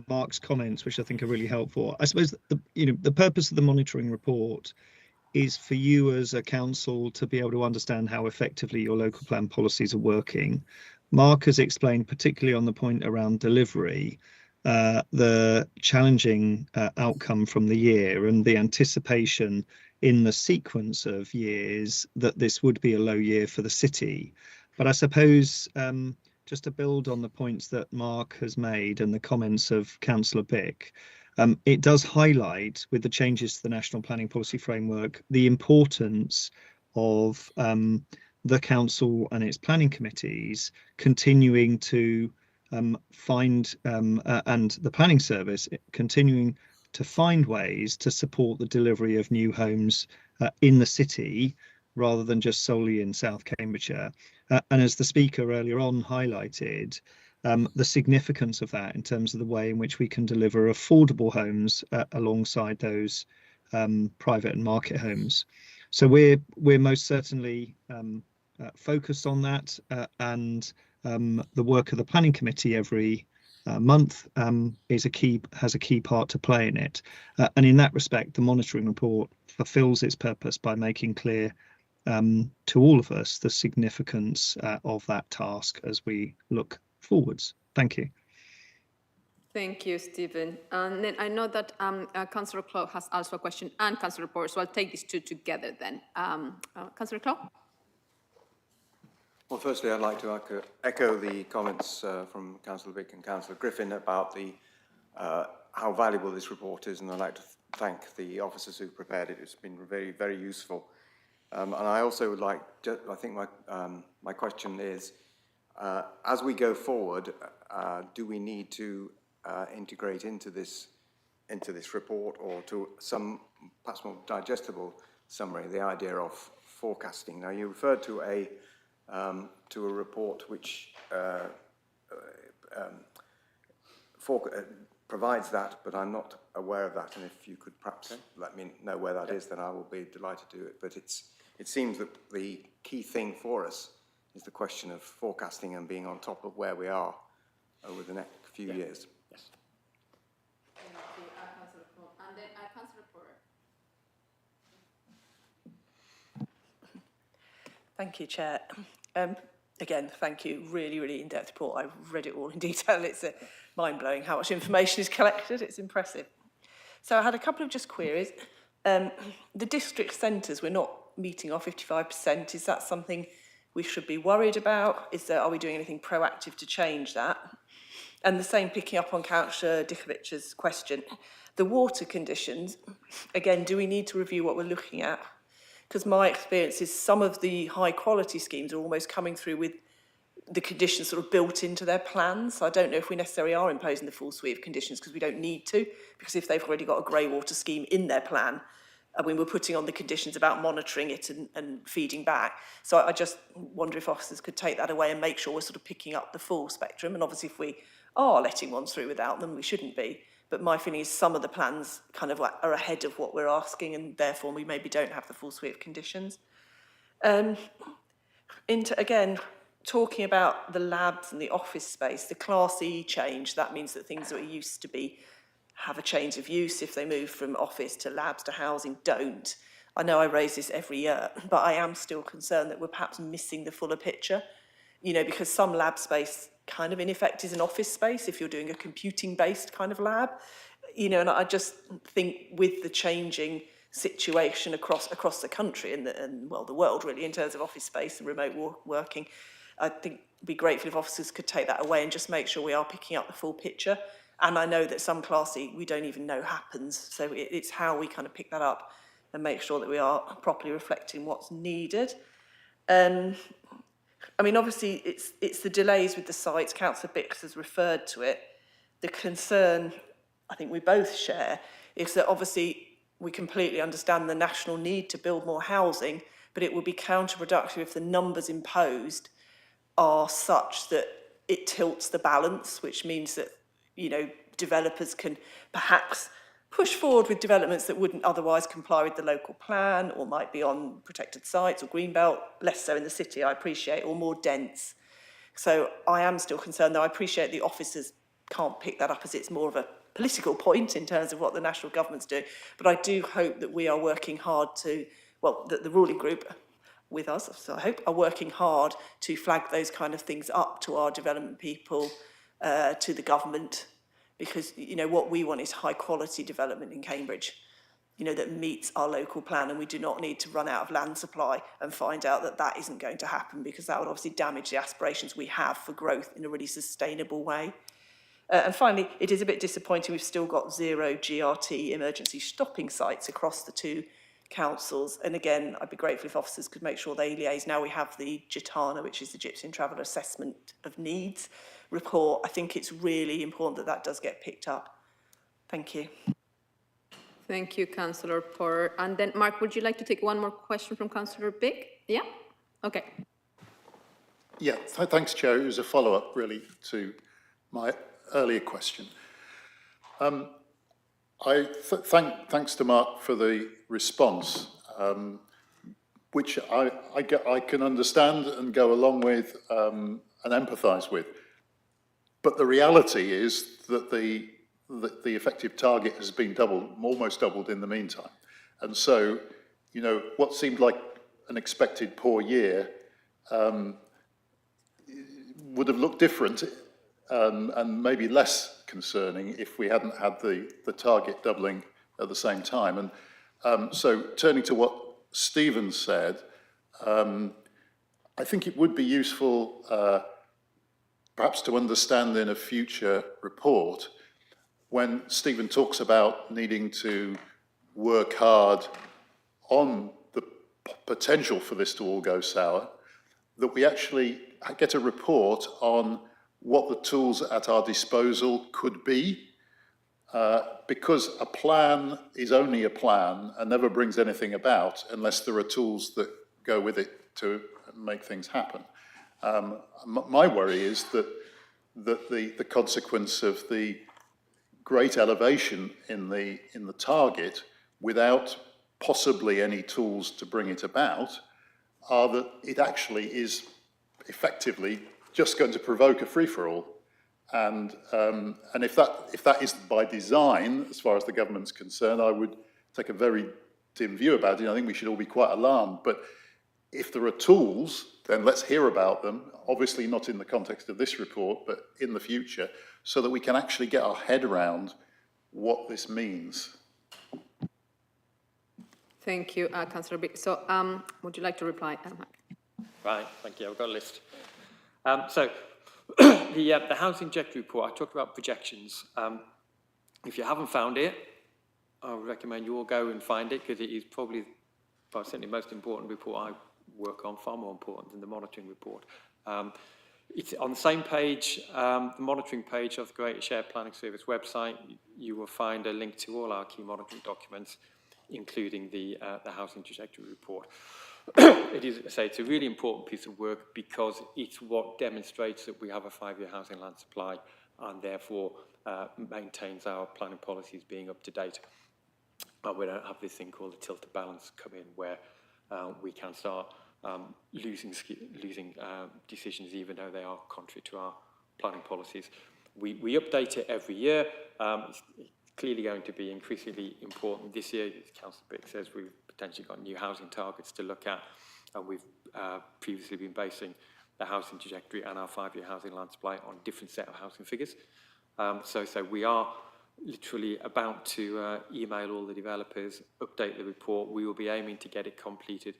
Mark's comments, which I think are really helpful. I suppose the purpose of the monitoring report is for you as a council to be able to understand how effectively your local plan policies are working. Mark has explained, particularly on the point around delivery, the challenging outcome from the year and the anticipation in the sequence of years that this would be a low year for the city. But I suppose just to build on the points that Mark has made and the comments of Councillor Bick, it does highlight, with the changes to the National Planning Policy Framework, the importance of the council and its planning committees continuing to find, and the planning service continuing to find ways to support the delivery of new homes in the city, rather than just solely in South Cambridgeshire. And as the speaker earlier on highlighted, the significance of that in terms of the way in which we can deliver affordable homes alongside those private and market homes. So we're most certainly focused on that, and the work of the planning committee every month has a key part to play in it. And in that respect, the monitoring report fulfills its purpose by making clear to all of us the significance of that task as we look forwards. Thank you. Thank you, Stephen. And then I know that Councillor Clough has also a question, and Councillor Porter, so I'll take these two together then. Councillor Clough? Well, firstly, I'd like to echo the comments from Councillor Vick and Councillor Griffin about how valuable this report is, and I'd like to thank the officers who prepared it. It's been very, very useful. And I also would like, I think my question is, as we go forward, do we need to integrate into this report, or to some perhaps more digestible summary, the idea of forecasting? Now, you referred to a report which provides that, but I'm not aware of that. And if you could perhaps let me know where that is, then I will be delighted to do it. But it seems that the key thing for us is the question of forecasting and being on top of where we are over the next few years. Yes. Thank you, Councillor Clough. And then Councillor Porter. Thank you, Chair. Again, thank you. Really, really in-depth report. I've read it all in detail. It's mind-blowing how much information is collected. It's impressive. So I had a couple of just queries. The district centres, we're not meeting our 55%. Is that something we should be worried about? Are we doing anything proactive to change that? And the same, picking up on Councillor Dickovich's question, the water conditions, again, do we need to review what we're looking at? Because my experience is some of the high quality schemes are almost coming through with the conditions sort of built into their plans. So I don't know if we necessarily are imposing the full suite of conditions, because we don't need to, because if they've already got a grey water scheme in their plan, when we're putting on the conditions about monitoring it and feeding back. So I just wonder if officers could take that away and make sure we're sort of picking up the full spectrum. And obviously if we are letting ones through without them, we shouldn't be. But my feeling is some of the plans kind of are ahead of what we're asking, and therefore we maybe don't have the full suite of conditions. Again, talking about the labs and the office space, the Class E change, that means that things that used to be have a change of use if they move from office to labs to housing don't. I know I raise this every year, but I am still concerned that we're perhaps missing the fuller picture, you know, because some lab space kind of in effect is an office space if you're doing a computing based kind of lab, you know, and I just think with the changing situation across the country and well, the world really in terms of office space and remote working, I think it'd be grateful if officers could take that away and just make sure we are picking up the full picture. And I know that some Class E we don't even know happens, so it's how we kind of pick that up and make sure that we are properly reflecting what's needed. I mean, obviously, it's the delays with the sites. Councillor Bix has referred to it. The concern, I think we both share, is that obviously we completely understand the national need to build more housing, but it would be counterproductive if the numbers imposed are such that it tilts the balance, which means that, you know, developers can perhaps push forward with developments that wouldn't otherwise comply with the local plan or might be on protected sites or greenbelt, less so in the city, I appreciate, or more dense. So I am still concerned, though I appreciate the officers can't pick that up as it's more of a political point in terms of what the national government's doing. But I do hope that we are working hard to, well, that the ruling group with us, so I hope, are working hard to flag those kind of things up to our development people, to the government, because, you know, what we want is high quality development in Cambridge, you know, that meets our local plan, and we do not need to run out of land supply and find out that that isn't going to happen, because that would obviously damage the aspirations we have for growth in a really sustainable way. And finally, it is a bit disappointing we've still got 0 GRT emergency stopping sites across the two councils. And again, I'd be grateful if officers could make sure they liaise. Now we have the GITANA, which is the Gypsy Traveller Assessment of Needs report. I think it's really important that that does get picked up. Thank you. Thank you, Councillor Porter. And then, Mark, would you like to take one more question from Councillor Big? Yeah? Okay. Yeah, thanks, Chair. It was a follow-up, really, to my earlier question. Thanks to Mark for the response, which I can understand and go along with and empathise with. But the reality is that the effective target has been almost doubled in the meantime. And so, you know, what seemed like an expected poor year would have looked different and maybe less concerning if we hadn't had the target doubling at the same time. And so turning to what Stephen said, I think it would be useful perhaps to understand in a future report when Stephen talks about needing to work hard on the potential for this to all go sour, that we actually get a report on what the tools at our disposal could be, because a plan is only a plan and never brings anything about unless there are tools that go with it to make things happen. My worry is that the consequence of the great elevation in the target without possibly any tools to bring it about are that it actually is effectively just going to provoke a free-for-all. And if that is by design, as far as the government's concerned, I would take a very dim view about it. I think we should all be quite alarmed. But if there are tools, then let's hear about them, obviously not in the context of this report, but in the future, so that we can actually get our head around what this means. Thank you, Councillor Big. So would you like to reply, Mark? Right, thank you. I've got a list. So the housing objective report, I talked about projections. If you haven't found it, I would recommend you all go and find it, because it is probably certainly the most important report I work on, far more important than the monitoring report. It's on the same page, the monitoring page of the Greater Shared Planning Service website. You will find a link to all our key monitoring documents, including the housing trajectory report. It is, I say, it's a really important piece of work because it's what demonstrates that we have a 5-year housing land supply and therefore maintains our planning policies being up to date. And we don't have this thing called the tilted balance come in where we can start losing decisions, even though they are contrary to our planning policies. We update it every year. It's clearly going to be increasingly important this year. As Councillor Bick says, we've potentially got new housing targets to look at, and we've previously been basing the housing trajectory and our 5-year housing land supply on a different set of housing figures. So we are literally about to email all the developers, update the report. We will be aiming to get it completed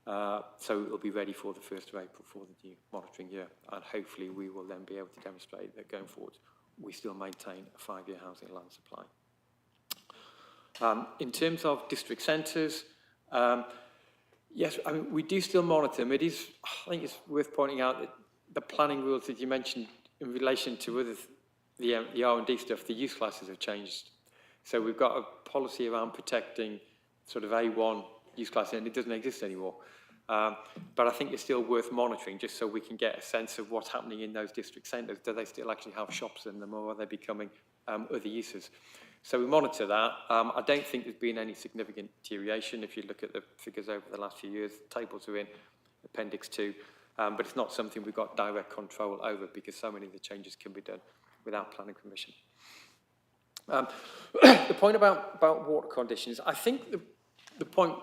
so it will be ready for the 1st of April for the new monitoring year, and hopefully we will then be able to demonstrate that going forward we still maintain a 5-year housing land supply. In terms of district centres, yes, I mean, we do still monitor them. I think it's worth pointing out that the planning rules that you mentioned in relation to the R&D stuff, the use classes have changed. So we've got a policy around protecting sort of A1 use class, and it doesn't exist anymore. But I think it's still worth monitoring just so we can get a sense of what's happening in those district centres. Do they still actually have shops in them, or are they becoming other uses? So we monitor that. I don't think there's been any significant deterioration. If you look at the figures over the last few years, the tables are in Appendix 2, but it's not something we've got direct control over because so many of the changes can be done without planning permission. The point about water conditions, I think the point,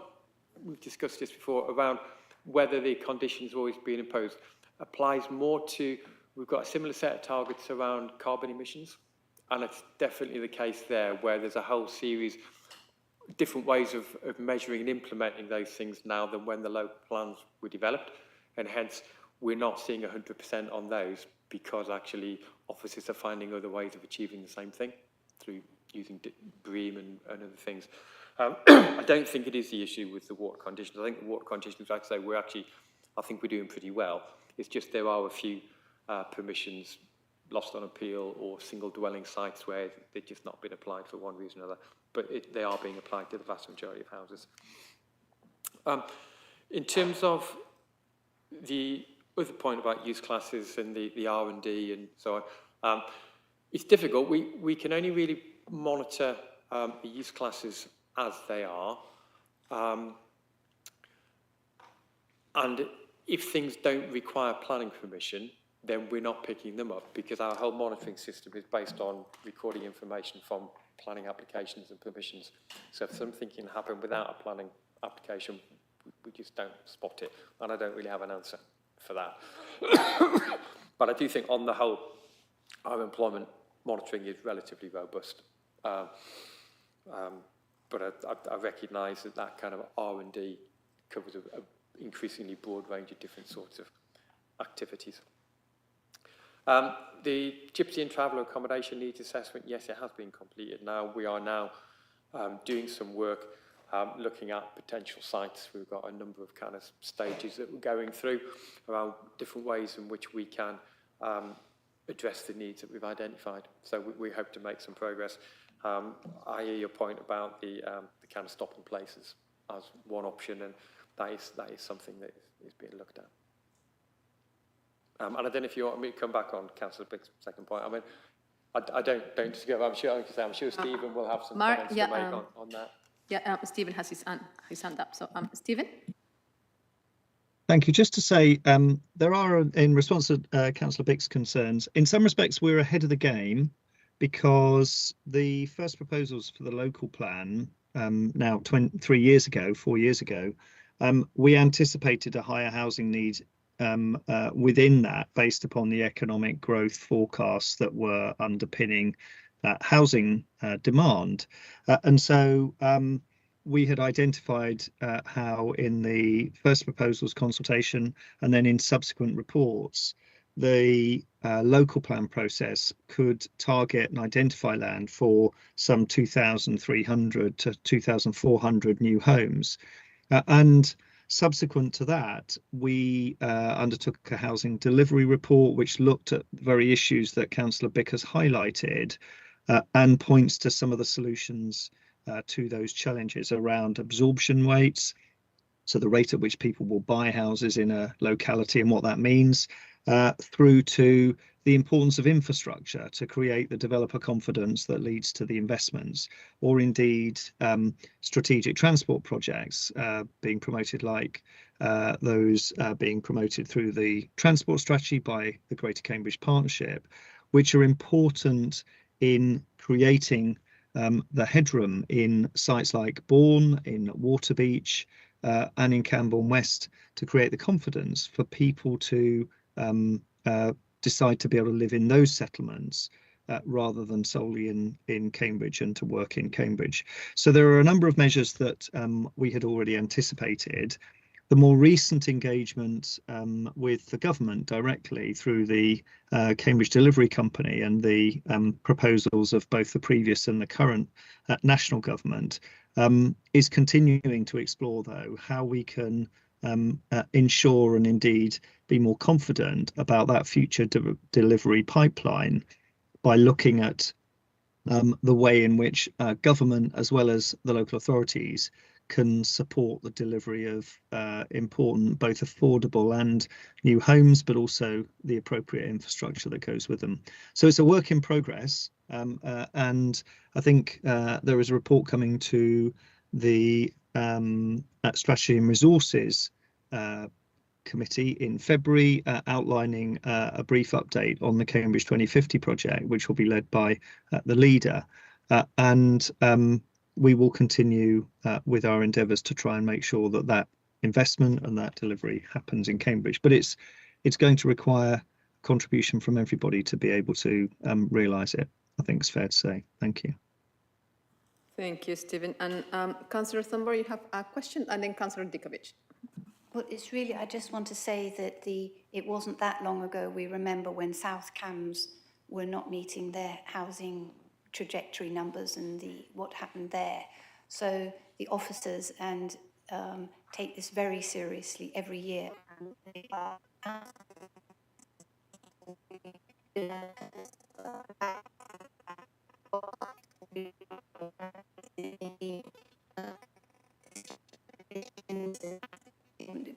we've discussed this before, around whether the conditions always being imposed applies more to, we've got a similar set of targets around carbon emissions, and it's definitely the case there where there's a whole series of different ways of measuring and implementing those things now than when the local plans were developed, and hence we're not seeing 100% on those because actually officers are finding other ways of achieving the same thing through using BREEAM and other things. I don't think it is the issue with the water conditions. I think the water conditions, like I say, I think we're doing pretty well. It's just there are a few permissions lost on appeal or single dwelling sites where they've just not been applied for one reason or another, but they are being applied to the vast majority of houses. In terms of the other point about use classes and the R&D and so on, it's difficult. We can only really monitor the use classes as they are. And if things don't require planning permission, then we're not picking them up because our whole monitoring system is based on recording information from planning applications and permissions. So if something can happen without a planning application, we just don't spot it. And I don't really have an answer for that. But I do think on the whole, our employment monitoring is relatively robust. But I recognise that kind of R&D covers an increasingly broad range of different sorts of activities. The Gypsy and Traveller Accommodation Needs Assessment, yes, it has been completed now. We are now doing some work looking at potential sites. We've got a number of kind of stages that we're going through around different ways in which we can address the needs that we've identified. So we hope to make some progress. I hear your point about the kind of stopping places as one option, and that is something that is being looked at. And I don't know if you want me to come back on Councillor Bick's second point. I mean, I don't disagree. I'm sure Stephen will have some comments to make on that. Yeah, Stephen has his hand up. So, Stephen. Thank you. Just to say, there are, in response to Councillor Bick's concerns, in some respects we're ahead of the game because the first proposals for the local plan, now 4 years ago, we anticipated a higher housing need within that based upon the economic growth forecasts that were underpinning that housing demand. And so we had identified how in the first proposals consultation and then in subsequent reports, the local plan process could target and identify land for some 2,300 to 2,400 new homes. And subsequent to that, we undertook a housing delivery report which looked at the very issues that Councillor Bick has highlighted and points to some of the solutions to those challenges around absorption rates, so the rate at which people will buy houses in a locality and what that means, through to the importance of infrastructure to create the developer confidence that leads to the investments, or indeed strategic transport projects being promoted, like those being promoted through the transport strategy by the Greater Cambridge Partnership, which are important in creating the headroom in sites like Bourne, in Waterbeach, and in Camborne West, to create the confidence for people to decide to be able to live in those settlements rather than solely in Cambridge and to work in Cambridge. So there are a number of measures that we had already anticipated. The more recent engagement with the government directly through the Cambridge Delivery Company and the proposals of both the previous and the current national government is continuing to explore, though, how we can ensure and indeed be more confident about that future delivery pipeline by looking at the way in which government, as well as the local authorities, can support the delivery of important, both affordable and new homes, but also the appropriate infrastructure that goes with them. So it's a work in progress, and I think there is a report coming to the Strategy and Resources Committee in February, outlining a brief update on the Cambridge 2050 project, which will be led by the leader, and we will continue with our endeavours to try and make sure that that investment and that delivery happens in Cambridge. But it's going to require contribution from everybody to be able to realise it, I think it's fair to say. Thank you. Thank you, Stephen. And Councillor Thunberg, you have a question, and then Councillor Dikovic. Well, it's really, I just want to say that it wasn't that long ago, we remember, when South Cambs were not meeting their housing trajectory numbers and what happened there. So the officers take this very seriously every year. And they are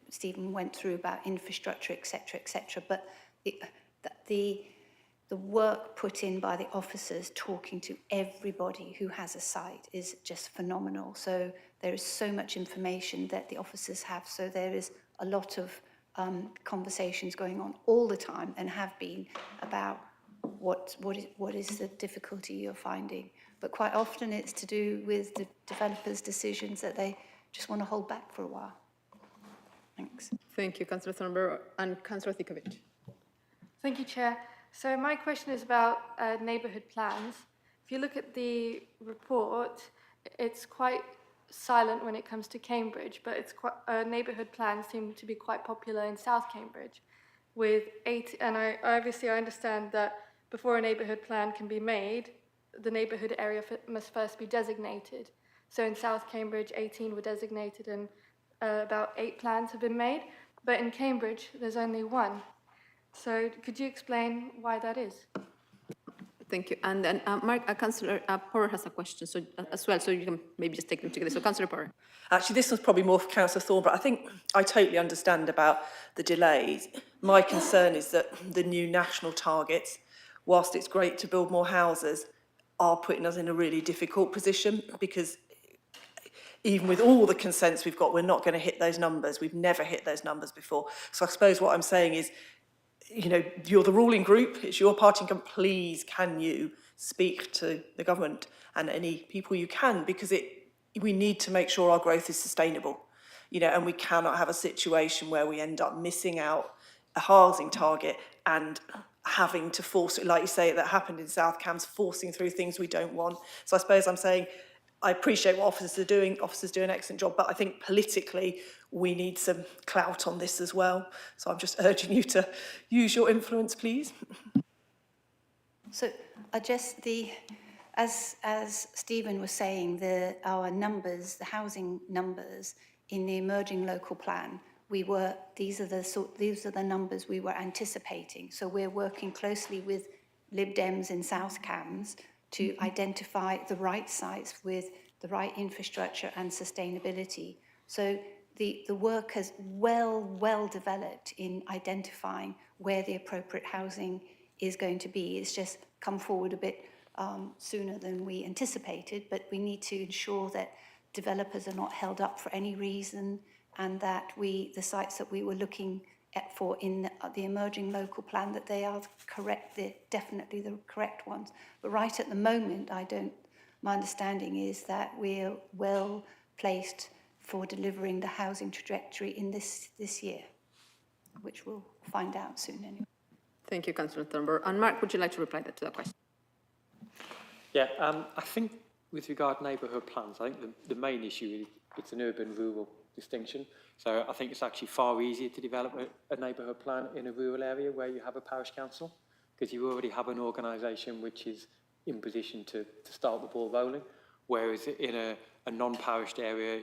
Stephen went through about infrastructure, etc., but the work put in by the officers talking to everybody who has a site is just phenomenal. So there is so much information that the officers have. So there is a lot of conversations going on all the time, and have been, about what is the difficulty you're finding. But quite often it's to do with the developers' decisions that they just want to hold back for a while. Thanks. Thank you, Councillor Thunberg, and Councillor Dikovic. Thank you, Chair. So my question is about neighbourhood plans. If you look at the report, it's quite silent when it comes to Cambridge, but it's quite, neighbourhood plans seem to be quite popular in South Cambridge. With 8, and I understand that before a neighbourhood plan can be made, the neighbourhood area must first be designated. So in South Cambridge, 18 were designated, and about 8 plans have been made. But in Cambridge, there's only 1. So could you explain why that is? Thank you. And then Councillor Porrer has a question as well, so you can maybe just take them together. So Councillor Porrer. Actually, this one's probably more for Councillor Thorne, but I think I totally understand about the delays. My concern is that the new national targets, whilst it's great to build more houses, are putting us in a really difficult position, because even with all the consents we've got, we're not going to hit those numbers. We've never hit those numbers before. So I suppose what I'm saying is, you know, you're the ruling group, it's your party, and please can you speak to the government and any people you can, because we need to make sure our growth is sustainable, you know, and we cannot have a situation where we end up missing out a housing target and having to force it, like you say, that happened in South Cambs, forcing through things we don't want. So I suppose I'm saying, I appreciate what officers are doing. Officers do an excellent job, but I think politically we need some clout on this as well. So I'm just urging you to use your influence, please. So as Stephen was saying, our numbers, the housing numbers in the emerging local plan, these are the numbers we were anticipating. So we're working closely with Lib Dems in South Cambs to identify the right sites with the right infrastructure and sustainability. So the work has well developed in identifying where the appropriate housing is going to be. It's just come forward a bit sooner than we anticipated, but we need to ensure that developers are not held up for any reason, and that the sites that we were looking at for in the emerging local plan, that they are correct, they're definitely the correct ones. But right at the moment, my understanding is that we're well placed for delivering the housing trajectory in this year, which we'll find out soon anyway. Thank you, Councillor Thornborough. And Mark, would you like to reply to that question? Yeah, I think with regard to neighbourhood plans, I think the main issue is it's an urban-rural distinction. So I think it's actually far easier to develop a neighbourhood plan in a rural area where you have a parish council, because you already have an organisation which is in position to start the ball rolling, whereas in a non-parished area,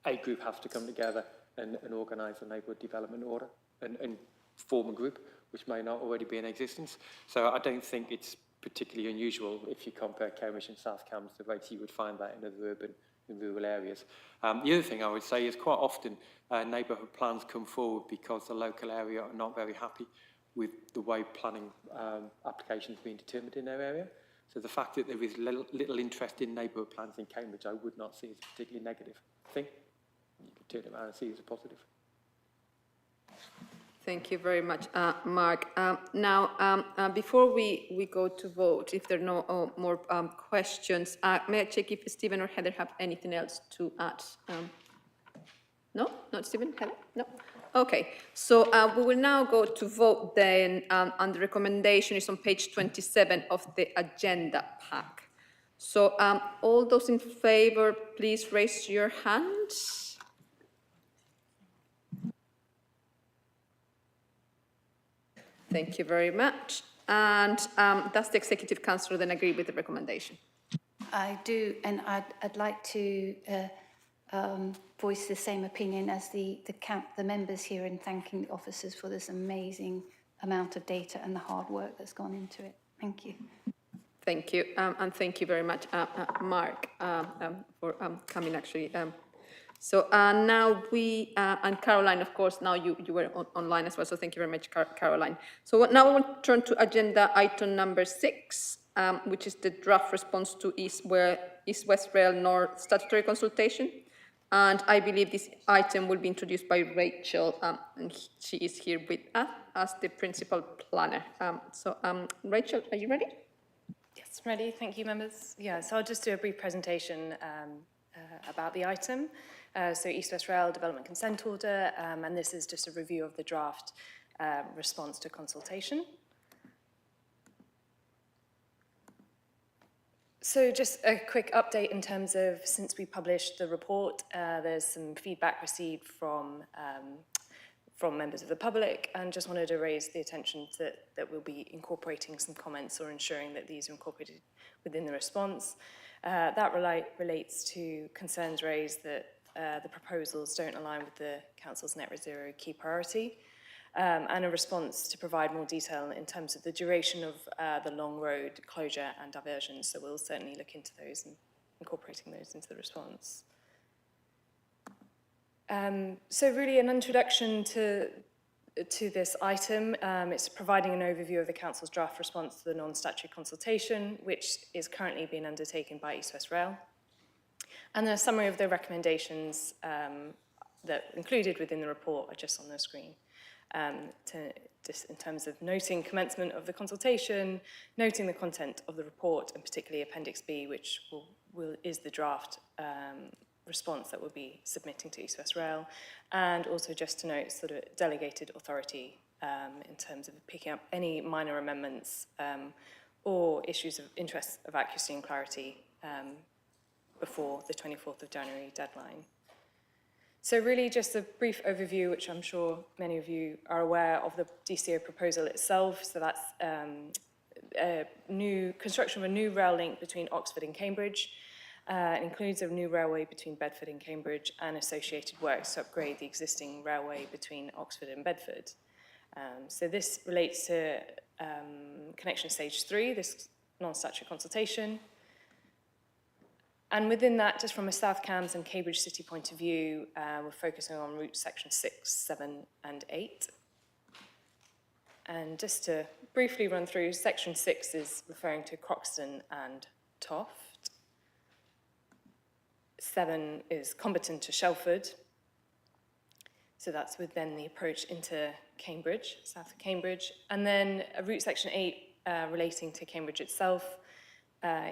a group has to come together and organise a neighbourhood development order and form a group, which may not already be in existence. So I don't think it's particularly unusual if you compare Cambridge and South Cambs, the rates you would find that in other urban and rural areas. The other thing I would say is quite often neighbourhood plans come forward because the local area are not very happy with the way planning applications being determined in their area. So the fact that there is little interest in neighbourhood plans in Cambridge, I would not see as a particularly negative thing. You could turn it around and see it as a positive. Thank you very much, Mark. Now, before we go to vote, if there are no more questions, may I check if Stephen or Heather have anything else to add? No? Not Stephen? Heather? No? Okay, so we will now go to vote then, and the recommendation is on page 27 of the agenda pack. So all those in favour, please raise your hands. Thank you very much. And does the Executive Council then agree with the recommendation? I do, and I'd like to voice the same opinion as the members here in thanking the officers for this amazing amount of data and the hard work that's gone into it. Thank you. Thank you, and thank you very much, Mark, for coming actually. So now we, and Caroline, of course, now you were online as well, so thank you very much, Caroline. So now we will turn to agenda item number 6, which is the draft response to East West Rail North statutory consultation. And I believe this item will be introduced by Rachel, and she is here with us as the principal planner. Rachel, are you ready? Yes, ready. Thank you, members. Yeah, so I'll just do a brief presentation about the item. So East West Rail Development Consent Order, and this is just a review of the draft response to consultation. So just a quick update in terms of since we published the report, there's some feedback received from members of the public, and just wanted to raise the attention that we'll be incorporating some comments or ensuring that these are incorporated within the response. That relates to concerns raised that the proposals don't align with the Council's net zero key priority, and a response to provide more detail in terms of the duration of the long road closure and diversion. So we'll certainly look into those and incorporating those into the response. So really an introduction to this item. It's providing an overview of the Council's draft response to the non-statutory consultation, which is currently being undertaken by East West Rail. And a summary of the recommendations that included within the report are just on the screen. Just in terms of noting commencement of the consultation, noting the content of the report, and particularly Appendix B, which is the draft response that we'll be submitting to East West Rail, and also just to note sort of delegated authority in terms of picking up any minor amendments or issues of interest of accuracy and clarity before the 24th of January deadline. So really just a brief overview, which I'm sure many of you are aware of the DCO proposal itself. So that's construction of a new rail link between Oxford and Cambridge. It includes a new railway between Bedford and Cambridge and associated works to upgrade the existing railway between Oxford and Bedford. So this relates to connection stage 3, this non-statutory consultation. And within that, just from a South Cambs and Cambridge City point of view, we're focusing on routes section 6, 7 and 8. And just to briefly run through, section 6 is referring to Croxton and Toft. 7 is Comberton to Shelford. So that's within the approach into Cambridge, south of Cambridge. And then route section 8 relating to Cambridge itself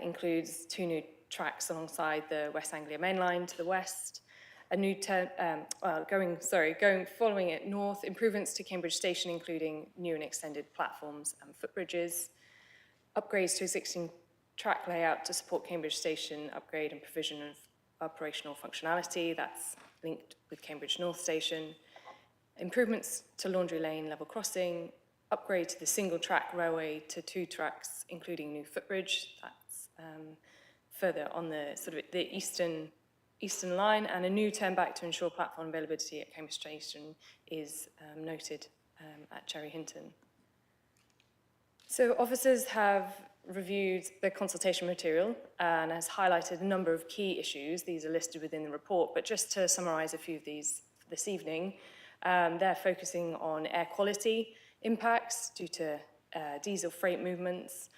includes 2 new tracks alongside the West Anglia Main Line to the west, a new following it north, improvements to Cambridge Station, including new and extended platforms and footbridges, upgrades to existing track layout to support Cambridge Station upgrade and provision of operational functionality, that's linked with Cambridge North Station, improvements to Laundry Lane level crossing, upgrade to the single track railway to 2 tracks, including new footbridge, that's further on the sort of the eastern line, and a new turn back to ensure platform availability at Cambridge Station is noted at Cherry Hinton. So officers have reviewed the consultation material and has highlighted a number of key issues. These are listed within the report, but just to summarise a few of these this evening, they're focusing on air quality impacts due to diesel freight movements,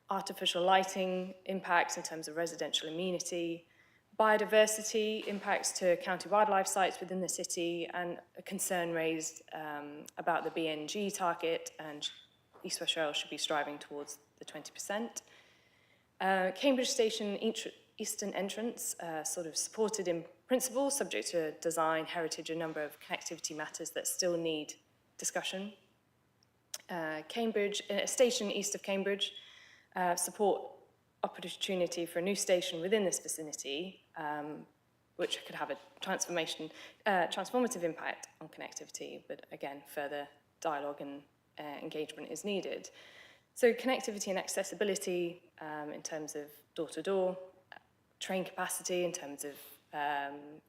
artificial lighting impacts in terms of residential amenity, biodiversity impacts to county wildlife sites within the city, and a concern raised about the BNG target, and East West Rail should be striving towards the 20%. Cambridge Station eastern entrance, sort of supported in principle, subject to design, heritage, a number of connectivity matters that still need discussion. Cambridge, a station east of Cambridge, support opportunity for a new station within this vicinity, which could have a transformative impact on connectivity, but again, further dialogue and engagement is needed. So connectivity and accessibility in terms of door-to-door, train capacity in terms of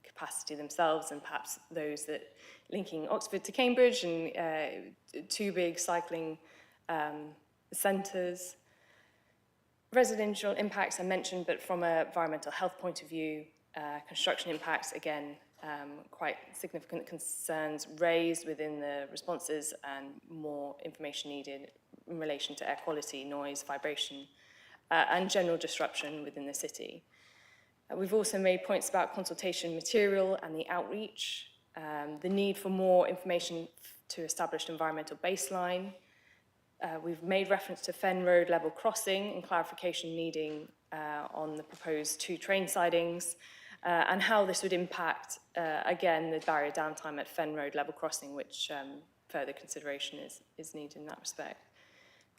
capacity themselves, and perhaps those that linking Oxford to Cambridge, and 2 big cycling centres. Residential impacts I mentioned, but from an environmental health point of view, construction impacts, again, quite significant concerns raised within the responses, and more information needed in relation to air quality, noise, vibration, and general disruption within the city. We've also made points about consultation material and the outreach, the need for more information to establish an environmental baseline. We've made reference to Fen Road level crossing and clarification needing on the proposed 2 train sidings, and how this would impact, again, the barrier downtime at Fen Road level crossing, which further consideration is needed in that respect.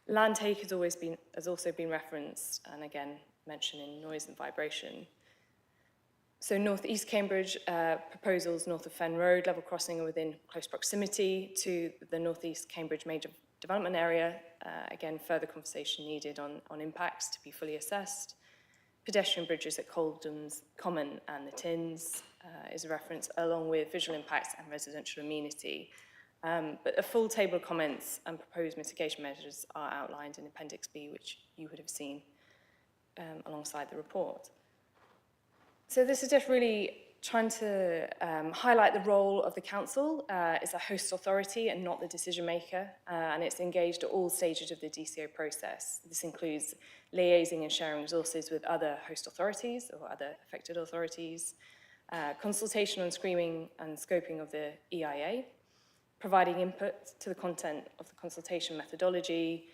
Land take has also been referenced, and again, mentioned in noise and vibration. So North East Cambridge proposals north of Fen Road level crossing are within close proximity to the North East Cambridge major development area. Again, further conversation needed on impacts to be fully assessed. Pedestrian bridges at Coldham's Common and the Tins is a reference, along with visual impacts and residential amenity. But a full table of comments and proposed mitigation measures are outlined in Appendix B, which you would have seen alongside the report. So this is just really trying to highlight the role of the council as a host authority and not the decision maker, and it's engaged at all stages of the DCO process. This includes liaising and sharing resources with other host authorities or other affected authorities, consultation on screening and scoping of the EIA, providing input to the content of the consultation methodology,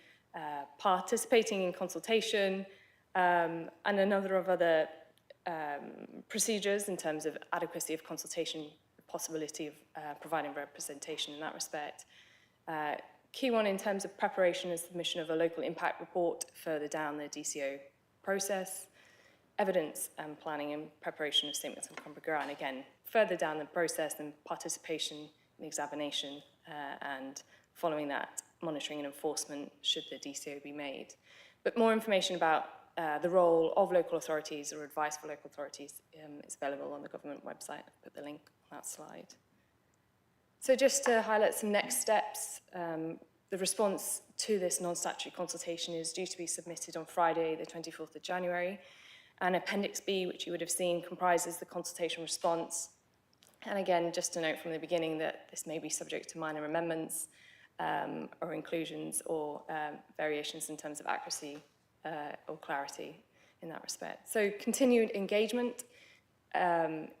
participating in consultation, and a number of other procedures in terms of adequacy of consultation, the possibility of providing representation in that respect. Key one in terms of preparation is submission of a local impact report further down the DCO process, evidence and planning and preparation of statements of congregation, and again, further down the process and participation in examination, and following that, monitoring and enforcement should the DCO be made. But more information about the role of local authorities or advice for local authorities is available on the government website. I'll put the link on that slide. So just to highlight some next steps, the response to this non-statutory consultation is due to be submitted on Friday, the 24th of January. And Appendix B, which you would have seen, comprises the consultation response. And again, just a note from the beginning that this may be subject to minor amendments or inclusions or variations in terms of accuracy or clarity in that respect. So continued engagement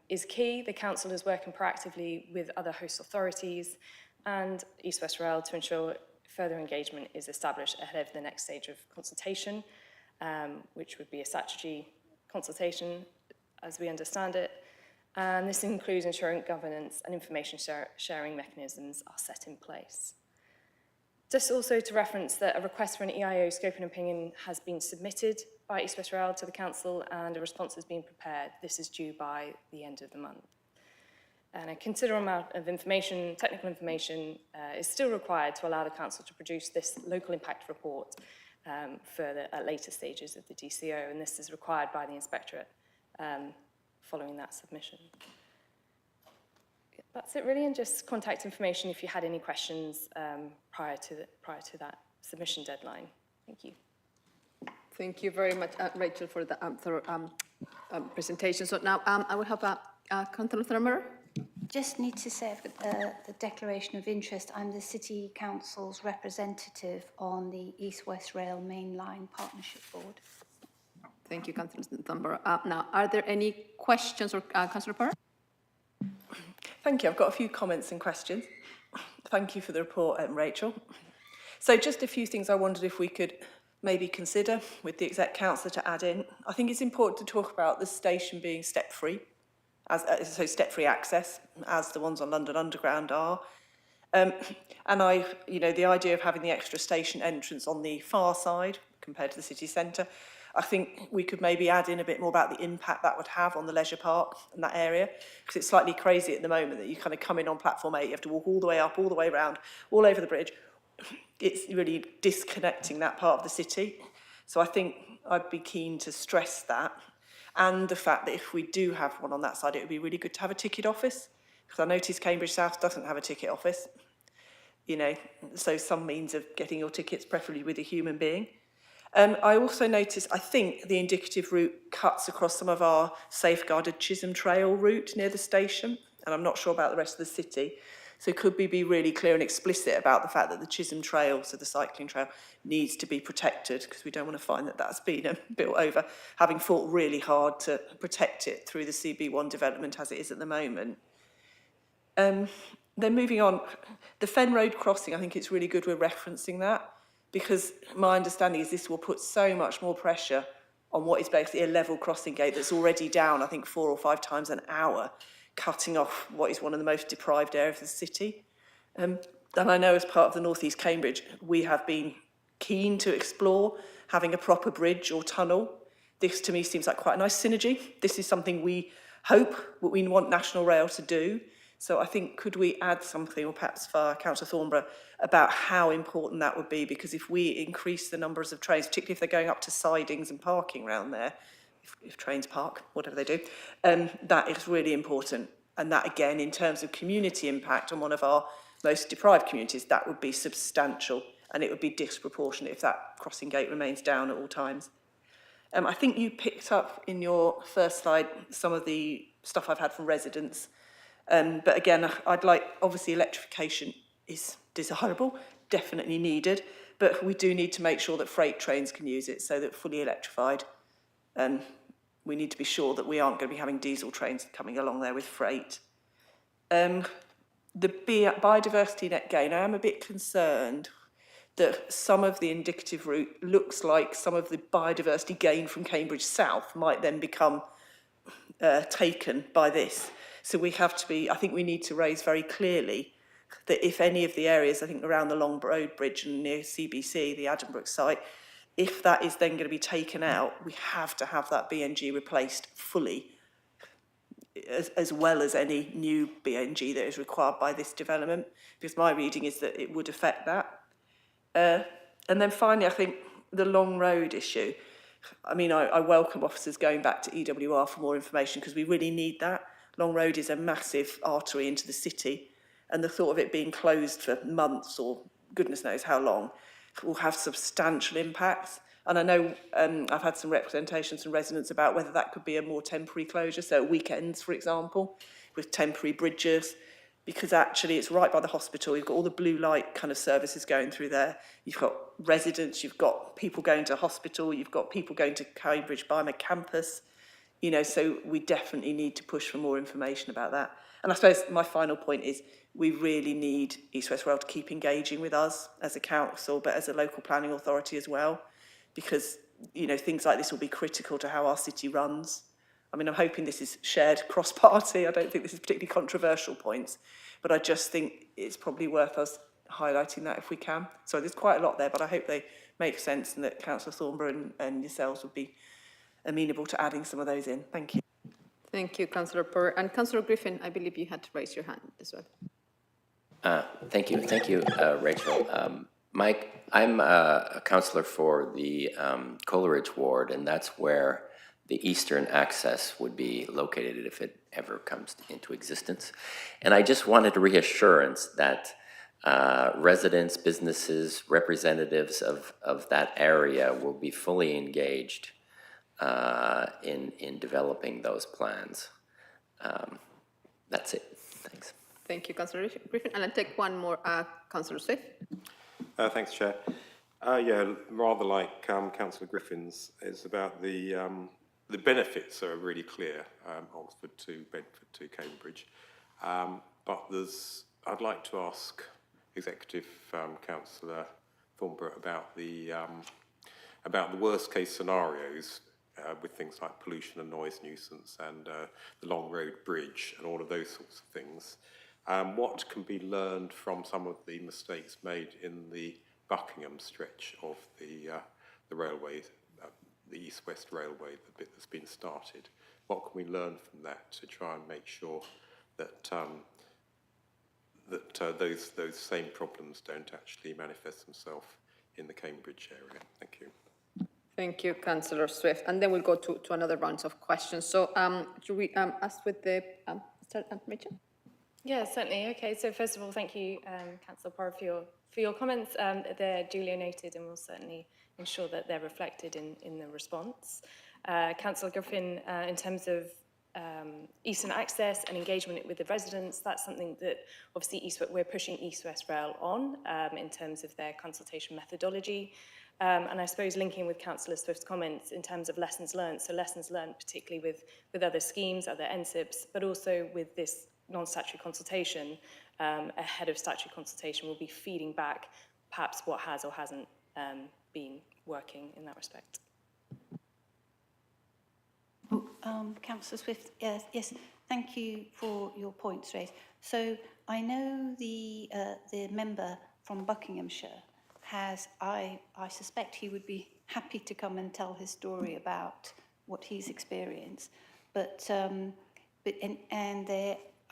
is key. The Council is working proactively with other host authorities and East West Rail to ensure further engagement is established ahead of the next stage of consultation, which would be a statutory consultation as we understand it. And this includes ensuring governance and information sharing mechanisms are set in place. Just also to reference that a request for an EIO scoping opinion has been submitted by East West Rail to the Council and a response is being prepared. This is due by the end of the month. And a considerable amount of information, technical information, is still required to allow the Council to produce this local impact report at later stages of the DCO, and this is required by the Inspectorate following that submission. That's it really, and just contact information if you had any questions prior to that submission deadline. Thank you. Thank you very much, Rachel, for the thorough presentation. So now I will have Councillor Thurmer. Just need to say the declaration of interest. I'm the City Council's representative on the East West Rail Mainline Partnership Board. Thank you, Councillor Thurmer. Now, are there any questions or Councillor Parr? Thank you. I've got a few comments and questions. Thank you for the report, Rachel. So just a few things I wondered if we could maybe consider with the Exec Councillor to add in. I think it's important to talk about the station being step-free, so step-free access, as the ones on London Underground are. And the idea of having the extra station entrance on the far side compared to the city centre, I think we could maybe add in a bit more about the impact that would have on the leisure park and that area, because it's slightly crazy at the moment that you kind of come in on platform 8, you have to walk all the way up, all the way around, all over the bridge. It's really disconnecting that part of the city. So I think I'd be keen to stress that. And the fact that if we do have one on that side, it would be really good to have a ticket office, because I noticed Cambridge South doesn't have a ticket office, so some means of getting your tickets, preferably with a human being. I also noticed, I think the indicative route cuts across some of our safeguarded Chisholm Trail route near the station, and I'm not sure about the rest of the city. So could we be really clear and explicit about the fact that the Chisholm Trail, so the cycling trail, needs to be protected, because we don't want to find that that's been built over, having fought really hard to protect it through the CB1 development as it is at the moment. Then moving on, the Fen Road crossing, I think it's really good we're referencing that, because my understanding is this will put so much more pressure on what is basically a level crossing gate that's already down, I think, 4 or 5 times an hour, cutting off what is one of the most deprived areas of the city. And I know as part of the North East Cambridge, we have been keen to explore having a proper bridge or tunnel. This to me seems like quite a nice synergy. This is something we hope, what we want National Rail to do. So I think could we add something, or perhaps for Councillor Thornborough, about how important that would be, because if we increase the numbers of trains, particularly if they're going up to sidings and parking around there, if trains park, whatever they do, that is really important. And that, again, in terms of community impact on one of our most deprived communities, that would be substantial, and it would be disproportionate if that crossing gate remains down at all times. I think you picked up in your first slide some of the stuff I've had from residents. But again, I'd like, obviously electrification is desirable, definitely needed, but we do need to make sure that freight trains can use it, so that fully electrified. We need to be sure that we aren't going to be having diesel trains coming along there with freight. The biodiversity net gain, I am a bit concerned that some of the indicative route looks like some of the biodiversity gain from Cambridge South might then become taken by this. So we have to be, I think we need to raise very clearly that if any of the areas, I think around the Long Road Bridge and near CBC, the Addenbrooke site, if that is then going to be taken out, we have to have that BNG replaced fully, as well as any new BNG that is required by this development, because my reading is that it would affect that. And then finally, I think the Long Road issue. I mean, I welcome officers going back to EWR for more information, because we really need that. Long Road is a massive artery into the city, and the thought of it being closed for months or goodness knows how long will have substantial impacts. And I know I've had some representations from residents about whether that could be a more temporary closure, so weekends, for example, with temporary bridges, because actually it's right by the hospital. You've got all the blue light kind of services going through there. You've got residents, you've got people going to hospital, you've got people going to Cambridge Biomed campus, you know, so we definitely need to push for more information about that. And I suppose my final point is we really need East West Rail to keep engaging with us as a council, but as a local planning authority as well, because, you know, things like this will be critical to how our city runs. I mean, I'm hoping this is shared cross-party. I don't think this is particularly controversial points, but I just think it's probably worth us highlighting that if we can. So there's quite a lot there, but I hope they make sense and that Councillor Thornborough and yourselves would be amenable to adding some of those in. Thank you. Thank you, Councillor Porter. And Councillor Griffin, I believe you had to raise your hand as well. Thank you, Rachel. Mike, I'm a councillor for the Coleridge ward, and that's where the eastern access would be located if it ever comes into existence. And I just wanted reassurance that residents, businesses, representatives of that area will be fully engaged in developing those plans. That's it. Thanks. Thank you, Councillor Griffin. And I'll take one more, Councillor Swift. Thanks, Chair. Yeah, rather like Councillor Griffin's, is about the benefits are really clear, Oxford to Bedford to Cambridge. But I'd like to ask Executive Councillor Thornborough about the worst case scenarios with things like pollution and noise nuisance and the Long Road Bridge and all of those sorts of things. What can be learned from some of the mistakes made in the Buckingham stretch of the railway, the East-West Railway, the bit that's been started? What can we learn from that to try and make sure that those same problems don't actually manifest themselves in the Cambridge area? Thank you. Thank you, Councillor Swift. And then we'll go to another round of questions. So, should we ask with the Rachel? Yeah, certainly. Okay, so first of all, thank you, Councillor Porter, for your comments. They're duly noted and we'll certainly ensure that they're reflected in the response. Councillor Griffin, in terms of Eastern access and engagement with the residents, that's something that obviously we're pushing East West Rail on in terms of their consultation methodology. And I suppose linking with Councillor Swift's comments in terms of lessons learned, so lessons learned particularly with other schemes, other NSIPs, but also with this non-statutory consultation, ahead of statutory consultation, will be feeding back perhaps what has or hasn't been working in that respect. Councillor Swift, yes, thank you for your points raised. So I know the member from Buckinghamshire has, I suspect he would be happy to come and tell his story about what he's experienced. But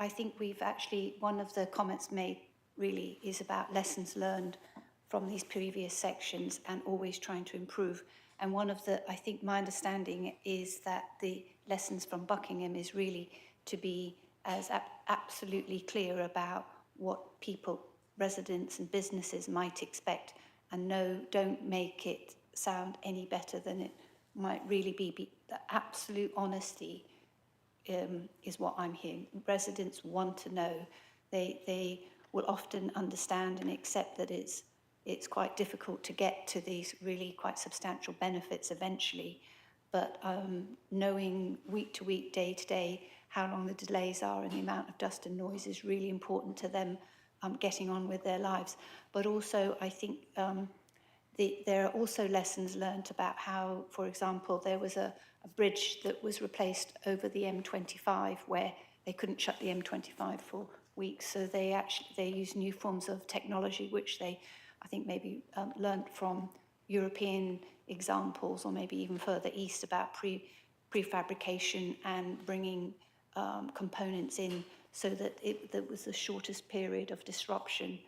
I think we've actually, one of the comments made really is about lessons learned from these previous sections and always trying to improve. And one of the, I think my understanding is that the lessons from Buckingham is really to be as absolutely clear about what people, residents and businesses might expect, and no, don't make it sound any better than it might really be. The absolute honesty is what I'm hearing. Residents want to know. They will often understand and accept that it's quite difficult to get to these really quite substantial benefits eventually. But knowing week to week, day to day, how long the delays are and the amount of dust and noise is really important to them getting on with their lives. But also, I think there are also lessons learned about how, for example, there was a bridge that was replaced over the M25 where they couldn't shut the M25 for weeks. So they used new forms of technology, which they, I think, maybe learnt from European examples, or maybe even further east, about prefabrication and bringing components in so that there was the shortest period of disruption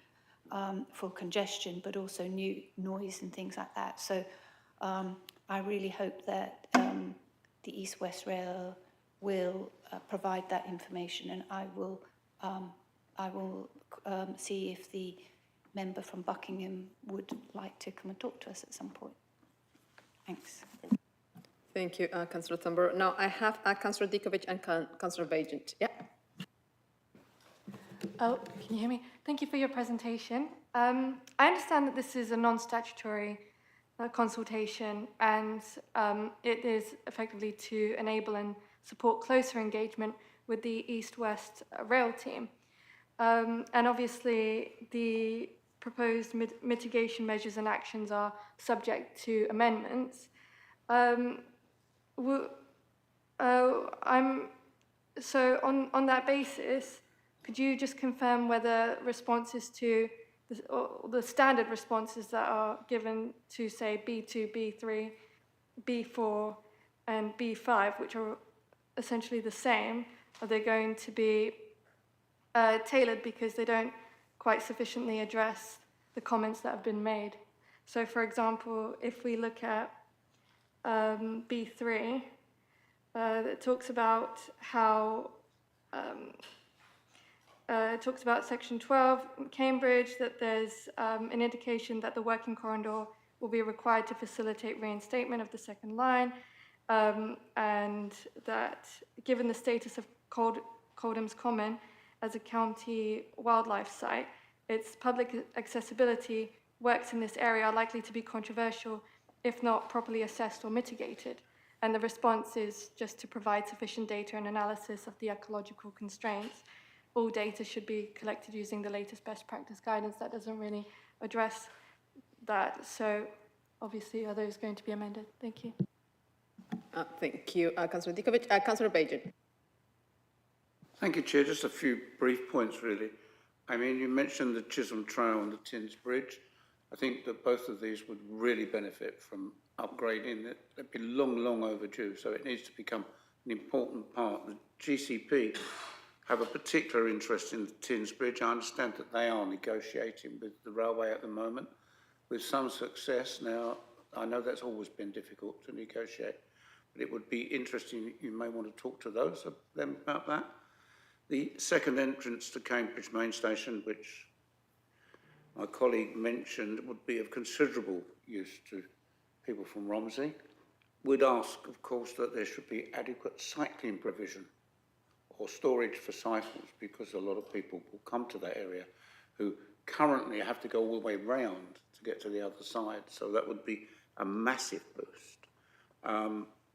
for congestion, but also new noise and things like that. So I really hope that the East West Rail will provide that information, and I will see if the member from Buckingham would like to come and talk to us at some point. Thanks. Thank you, Councillor Tambor. Now I have Councillor Dikovic and Councillor Bajent. Yeah. Oh, can you hear me? Thank you for your presentation. I understand that this is a non-statutory consultation, and it is effectively to enable and support closer engagement with the East-West rail team. And obviously, the proposed mitigation measures and actions are subject to amendments. So on that basis, could you just confirm whether responses to the standard responses that are given to, say, B2, B3, B4, and B5, which are essentially the same, are they going to be tailored because they don't quite sufficiently address the comments that have been made? So, for example, if we look at B3, it talks about how it talks about Section 12, Cambridge, that there's an indication that the working corridor will be required to facilitate reinstatement of the second line, and that given the status of Coldham's Common as a county wildlife site, its public accessibility works in this area are likely to be controversial if not properly assessed or mitigated. And the response is just to provide sufficient data and analysis of the ecological constraints. All data should be collected using the latest best practice guidance. That doesn't really address that. So obviously, are those going to be amended? Thank you. Thank you, Councillor Dikovic. Councillor Bajent. Thank you, Chair. Just a few brief points, really. I mean, you mentioned the Chisholm Trail and the Tins Bridge. I think that both of these would really benefit from upgrading. They've been long overdue, so it needs to become an important part. The GCP have a particular interest in the Tins Bridge. I understand that they are negotiating with the railway at the moment with some success. Now, I know that's always been difficult to negotiate, but it would be interesting. You may want to talk to them about that. The second entrance to Cambridge Main Station, which my colleague mentioned, would be of considerable use to people from Romsey. We'd ask, of course, that there should be adequate cycling provision or storage for cycles, because a lot of people will come to that area who currently have to go all the way round to get to the other side. So that would be a massive boost.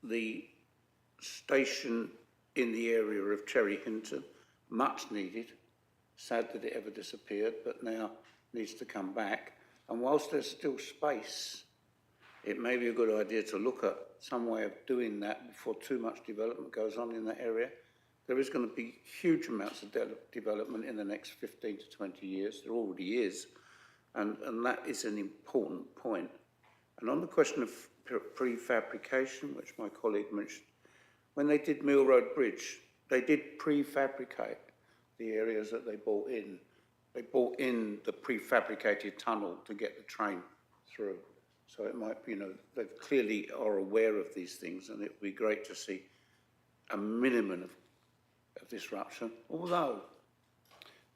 The station in the area of Cherry Hinton, much needed. Sad that it ever disappeared, but now needs to come back. And whilst there's still space, it may be a good idea to look at some way of doing that before too much development goes on in that area. There is going to be huge amounts of development in the next 15 to 20 years. There already is. And that is an important point. And on the question of prefabrication, which my colleague mentioned, when they did Mill Road Bridge, they did prefabricate the areas that they brought in. They brought in the prefabricated tunnel to get the train through. So it might be, they clearly are aware of these things, and it would be great to see a minimum of disruption, although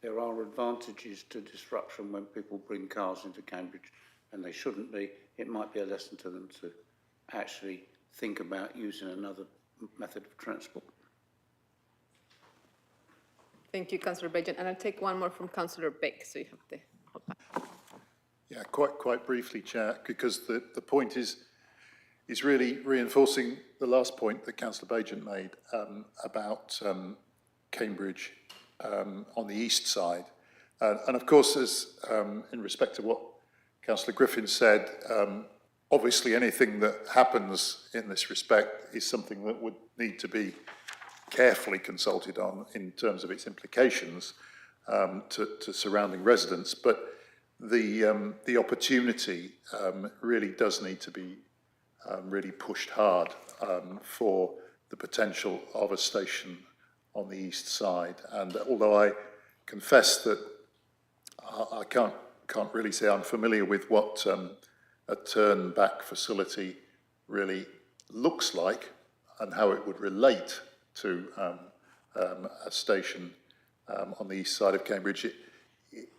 there are advantages to disruption when people bring cars into Cambridge, and they shouldn't be. It might be a lesson to them to actually think about using another method of transport. Thank you, Councillor Bajent. And I'll take one more from Councillor Beck, so you have the... Yeah, quite briefly, Chair, because the point is really reinforcing the last point that Councillor Bajent made about Cambridge on the east side. And of course, as in respect to what Councillor Griffin said, obviously anything that happens in this respect is something that would need to be carefully consulted on in terms of its implications to surrounding residents. But the opportunity really does need to be really pushed hard for the potential of a station on the east side. And although I confess that I can't really say I'm familiar with what a turn-back facility really looks like and how it would relate to a station on the east side of Cambridge,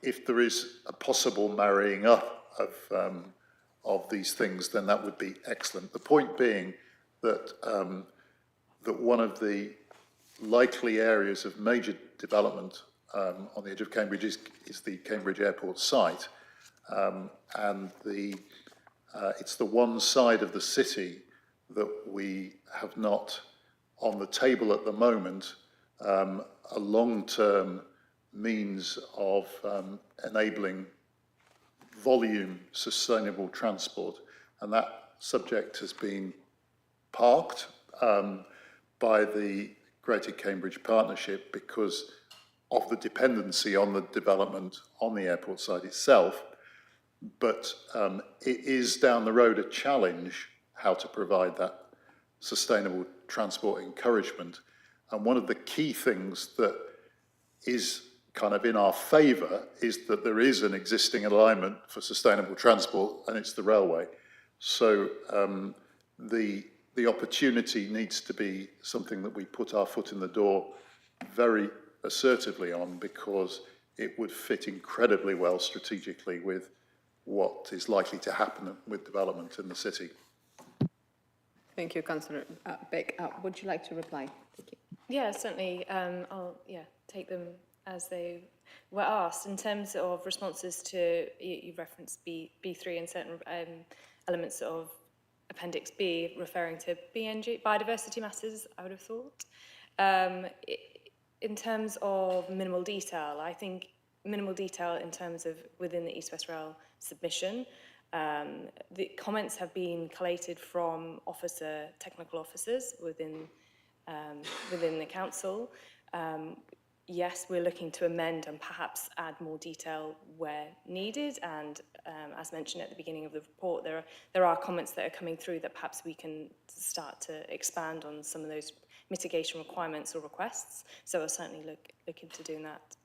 if there is a possible marrying up of these things, then that would be excellent. The point being that, that one of the likely areas of major development on the edge of Cambridge is the Cambridge Airport site. And it's the one side of the city that we have not on the table at the moment a long-term means of enabling volume sustainable transport. And that subject has been parked by the Greater Cambridge Partnership because of the dependency on the development on the airport site itself. But it is down the road a challenge how to provide that sustainable transport encouragement. And one of the key things that is kind of in our favour is that there is an existing alignment for sustainable transport, and it's the railway. So the opportunity needs to be something that we put our foot in the door very assertively on, because it would fit incredibly well strategically with what is likely to happen with development in the city. Thank you, Councillor Beck. Would you like to reply? Thank you. Yeah, certainly. I'll take them as they were asked. In terms of responses to, you referenced B3 and certain elements of Appendix B referring to BNG, biodiversity matters, I would have thought. In terms of minimal detail, I think minimal detail in terms of within the East West Rail submission. The comments have been collated from technical officers within the council. Yes, we're looking to amend and perhaps add more detail where needed. And as mentioned at the beginning of the report, there are comments that are coming through that perhaps we can start to expand on some of those mitigation requirements or requests. So I'll certainly look into doing that.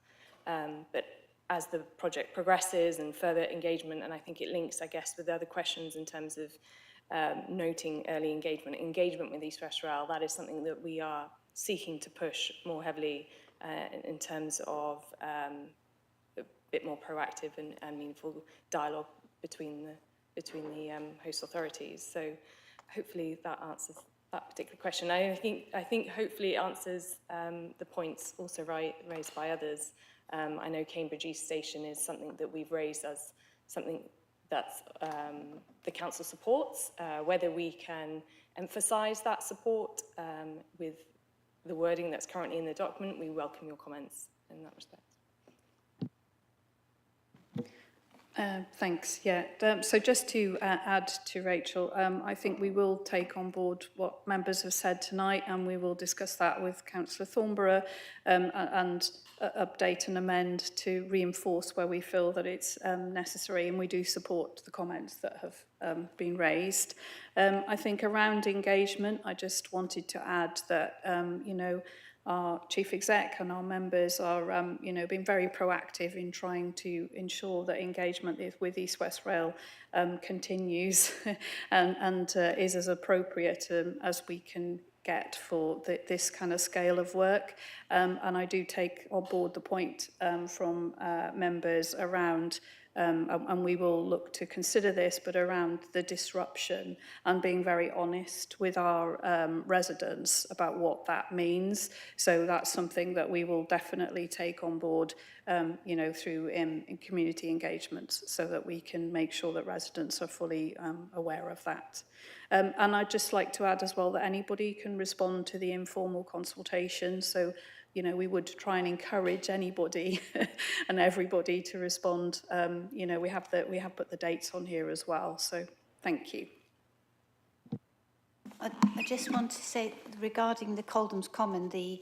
But as the project progresses and further engagement, and I think it links, I guess, with other questions in terms of noting early engagement with East West Rail, that is something that we are seeking to push more heavily in terms of a bit more proactive and meaningful dialogue between the host authorities. So hopefully that answers that particular question. I think hopefully it answers the points also raised by others. I know Cambridge East Station is something that we've raised as something that the council supports. Whether we can emphasise that support with the wording that's currently in the document, we welcome your comments in that respect. Thanks. Yeah. So just to add to Rachel, I think we will take on board what members have said tonight, and we will discuss that with Councillor Thornborough and update and amend to reinforce where we feel that it's necessary, and we do support the comments that have been raised. I think around engagement, I just wanted to add that, our Chief Exec and our members are, being very proactive in trying to ensure that engagement with East West Rail continues and is as appropriate as we can get for this kind of scale of work. And I do take on board the point from members around and we will look to consider this, but around the disruption and being very honest with our residents about what that means. So that's something that we will definitely take on board, through in community engagements, so that we can make sure that residents are fully aware of that. And I'd just like to add as well that anybody can respond to the informal consultation. So we would try and encourage anybody and everybody to respond. We have put the dates on here as well. So thank you. I just want to say regarding the Coldham's Common, the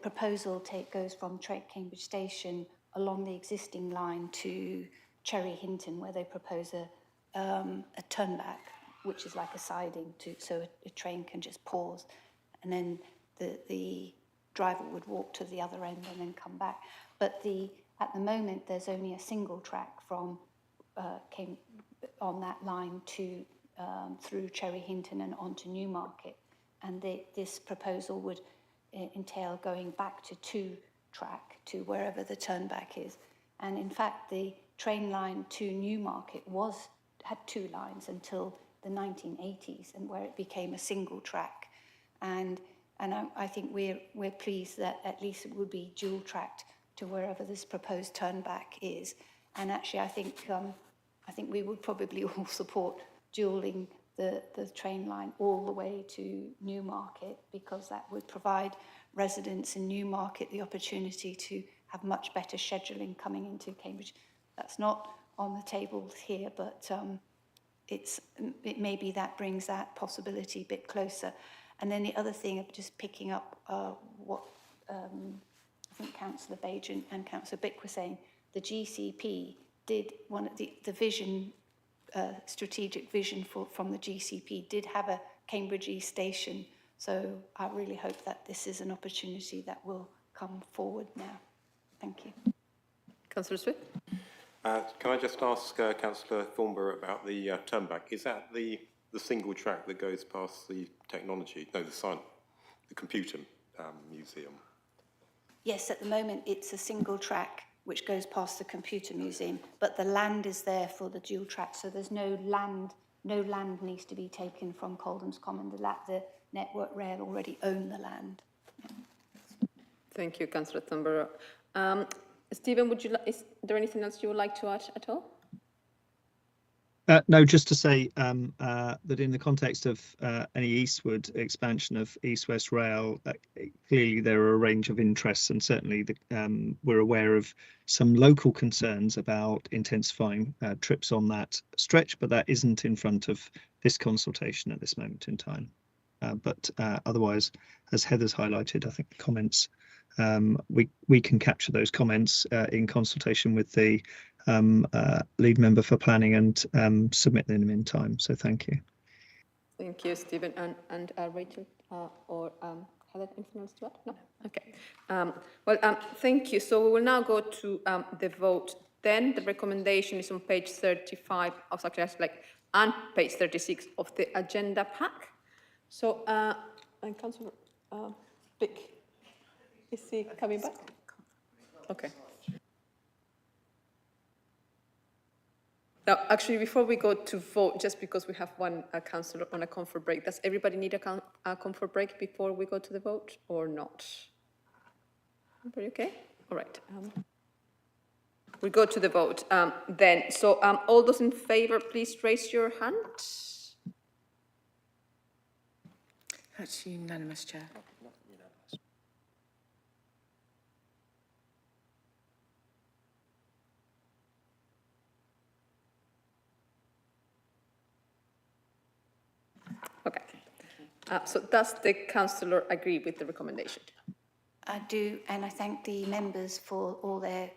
proposal goes from Cambridge Station along the existing line to Cherry Hinton, where they propose a turnback, which is like a siding so a train can just pause, and then the driver would walk to the other end and then come back. But at the moment, there's only a single track from on that line to through Cherry Hinton and onto Newmarket, and this proposal would entail going back to 2-track to wherever the turnback is. And in fact, the train line to Newmarket was had two lines until the 1980s, and where it became a single track. And I think we're pleased that at least it would be dual tracked to wherever this proposed turnback is. And actually, I think we would probably all support dualling the train line all the way to Newmarket, because that would provide residents in Newmarket the opportunity to have much better scheduling coming into Cambridge. That's not on the table here, but it may be that brings that possibility a bit closer. And then the other thing of just picking up what I think Councillor Bage and Councillor Bick were saying, the GCP did one of the vision, strategic vision from the GCP did have a Cambridge East station. So I really hope that this is an opportunity that will come forward now. Thank you. Councillor Swift. Can I just ask Councillor Thornborough about the turnback? Is that the single track that goes past the technology, no, the computer museum? Yes, at the moment it's a single track which goes past the computer museum, but the land is there for the dual track, so there's no land needs to be taken from Coldham's Common. The Network Rail already own the land. Thank you, Councillor Thornborough. Stephen, is there anything else you would like to add at all? No, just to say that in the context of any eastward expansion of East-West Rail, clearly there are a range of interests, and certainly we're aware of some local concerns about intensifying trips on that stretch, but that isn't in front of this consultation at this moment in time. But otherwise, as Heather's highlighted, I think the comments, we can capture those comments in consultation with the lead member for planning and submit them in time. So thank you. Thank you, Stephen. And Rachel or Heather, anything else to add? No? Okay. Thank you. So we will now go to the vote. Then the recommendation is on page 35, and page 36 of the agenda pack. So, and Councillor Bick, is he coming back? Okay. Now, actually, before we go to vote, just because we have one councillor on a comfort break, does everybody need a comfort break before we go to the vote or not? Everybody okay? All right. We go to the vote then. So all those in favour, please raise your hand. That's unanimous, Chair. Okay. So does the councillor agree with the recommendation? I do, and I thank the members for all their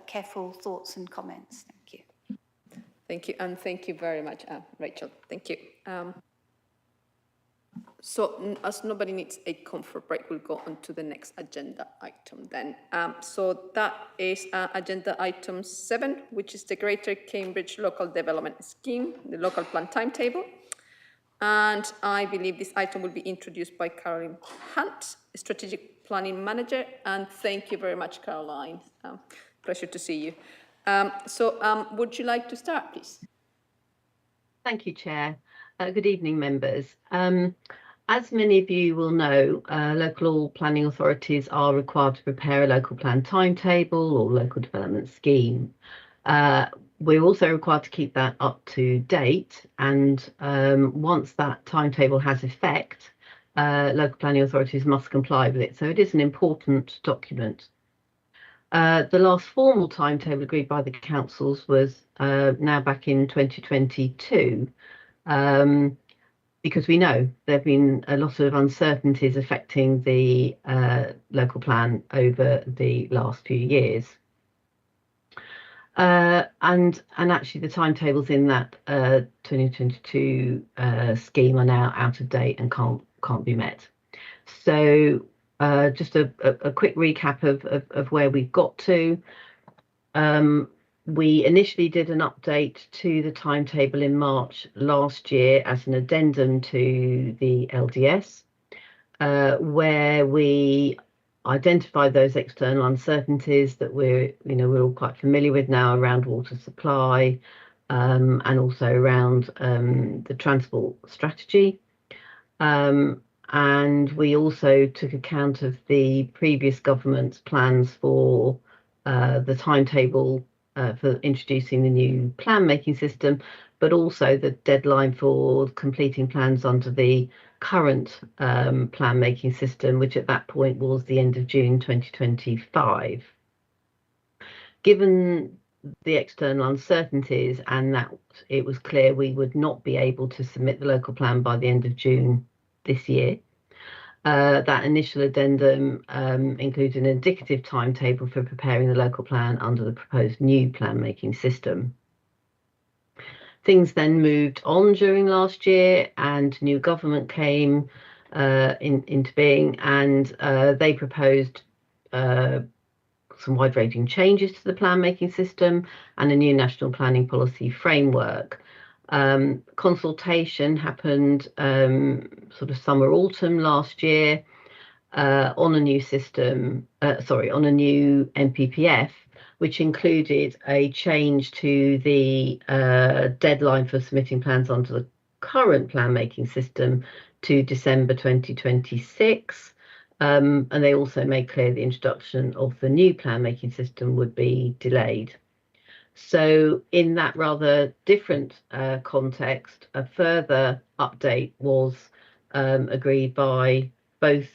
careful thoughts and comments. Thank you. Thank you, and thank you very much, Rachel. Thank you. So as nobody needs a comfort break, we'll go on to the next agenda item then. So that is agenda item 7, which is the Greater Cambridge Local Development Scheme, the local plan timetable. And I believe this item will be introduced by Caroline Hunt, Strategic Planning Manager. And thank you very much, Caroline. Pleasure to see you. Would you like to start, please? Thank you, Chair. Good evening, members. As many of you will know, local planning authorities are required to prepare a local plan timetable or local development scheme. We're also required to keep that up to date, and once that timetable has effect, local planning authorities must comply with it. So it is an important document. The last formal timetable agreed by the councils was now back in 2022, because we know there have been a lot of uncertainties affecting the local plan over the last few years. And actually the timetables in that 2022 scheme are now out of date and can't be met. So just a quick recap of where we've got to. We initially did an update to the timetable in March last year as an addendum to the LDS, where we identified those external uncertainties that we're all quite familiar with now around water supply, and also around the transport strategy. And we also took account of the previous government's plans for the timetable for introducing the new plan making system, but also the deadline for completing plans under the current plan making system, which at that point was the end of June 2025. Given the external uncertainties and that it was clear we would not be able to submit the local plan by the end of June this year, that initial addendum includes an indicative timetable for preparing the local plan under the proposed new plan making system. Things then moved on during last year and new government came into being, and they proposed some wide-ranging changes to the plan making system and a new national planning policy framework. Consultation happened sort of summer autumn last year on a new system, on a new NPPF, which included a change to the deadline for submitting plans under the current plan making system to December 2026. And they also made clear the introduction of the new plan making system would be delayed. So in that rather different context, a further update was agreed by both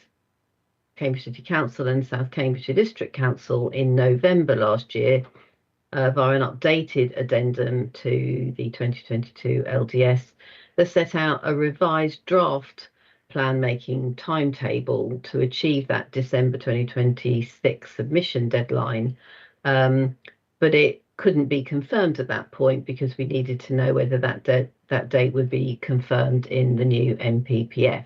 Cambridge City Council and South Cambridgeshire District Council in November last year via an updated addendum to the 2022 LDS that set out a revised draft plan making timetable to achieve that December 2026 submission deadline. But it couldn't be confirmed at that point because we needed to know whether that date would be confirmed in the new NPPF.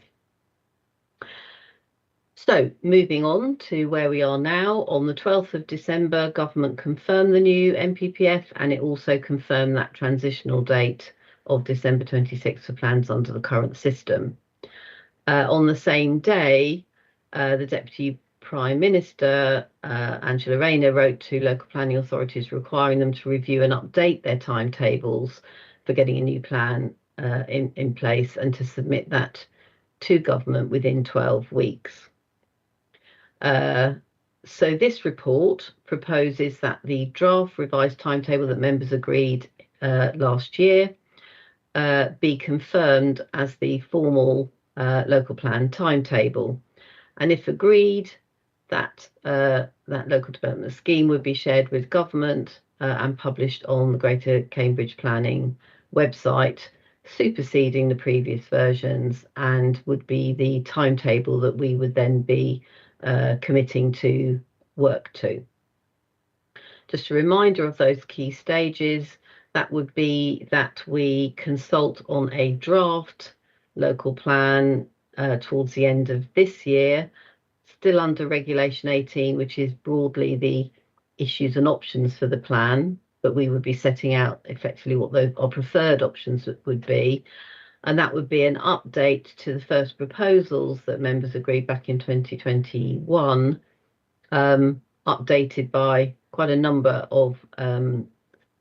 So moving on to where we are now, on the 12th of December, government confirmed the new NPPF and it also confirmed that transitional date of December 26 for plans under the current system. On the same day, the Deputy Prime Minister, Angela Rayner, wrote to local planning authorities requiring them to review and update their timetables for getting a new plan in place and to submit that to government within 12 weeks. So this report proposes that the draft revised timetable that members agreed last year be confirmed as the formal local plan timetable, and if agreed, that local development scheme would be shared with government and published on the Greater Cambridge Planning website, superseding the previous versions, and would be the timetable that we would then be committing to work to. Just a reminder of those key stages, that would be that we consult on a draft local plan towards the end of this year, still under Regulation 18, which is broadly the issues and options for the plan, but we would be setting out effectively what our preferred options would be. And that would be an update to the first proposals that members agreed back in 2021, updated by quite a number of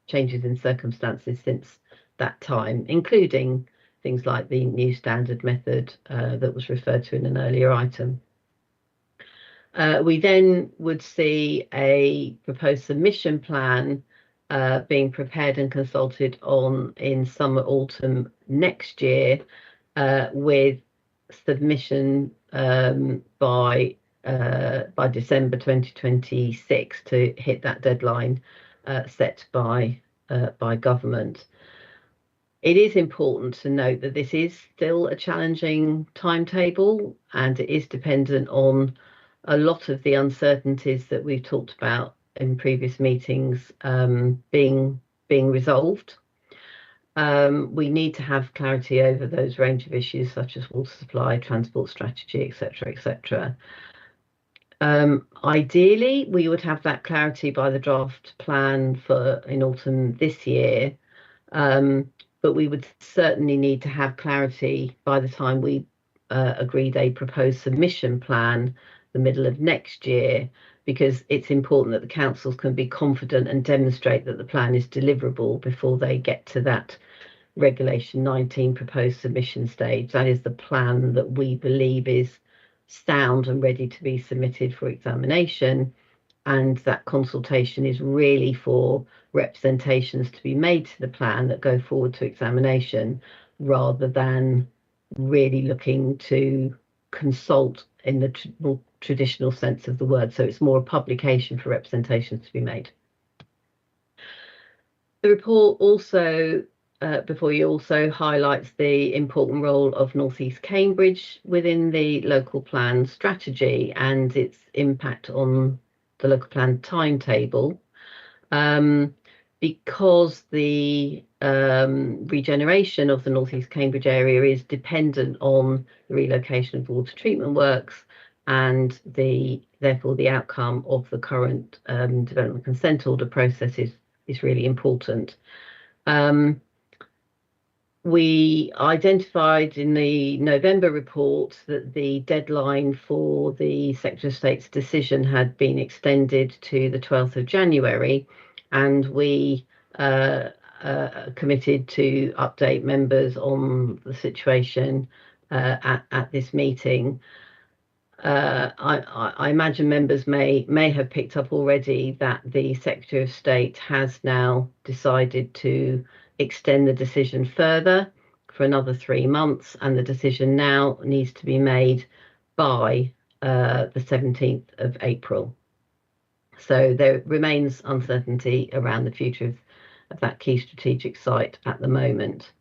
changes in circumstances since that time, including things like the new standard method that was referred to in an earlier item. We then would see a proposed submission plan being prepared and consulted on in summer autumn next year, with submission by December 2026 to hit that deadline set by government. It is important to note that this is still a challenging timetable and it is dependent on a lot of the uncertainties that we've talked about in previous meetings being resolved. We need to have clarity over those range of issues such as water supply, transport strategy, etc., etc. Ideally, we would have that clarity by the draft plan in autumn this year, but we would certainly need to have clarity by the time we agreed a proposed submission plan the middle of next year, because it's important that the councils can be confident and demonstrate that the plan is deliverable before they get to that Regulation 19 proposed submission stage. That is the plan that we believe is sound and ready to be submitted for examination. And that consultation is really for representations to be made to the plan that go forward to examination, rather than really looking to consult in the more traditional sense of the word. So it's more a publication for representations to be made. The report also, before you, also highlights the important role of North East Cambridge within the local plan strategy and its impact on the local plan timetable. Because the regeneration of the North East Cambridge area is dependent on the relocation of water treatment works, and therefore the outcome of the current development consent order process is really important. We identified in the November report that the deadline for the Secretary of State's decision had been extended to the 12th of January, and we committed to update members on the situation at this meeting. I imagine members may have picked up already that the Secretary of State has now decided to extend the decision further for another 3 months, and the decision now needs to be made by the 17th of April. So there remains uncertainty around the future of that key strategic site at the moment.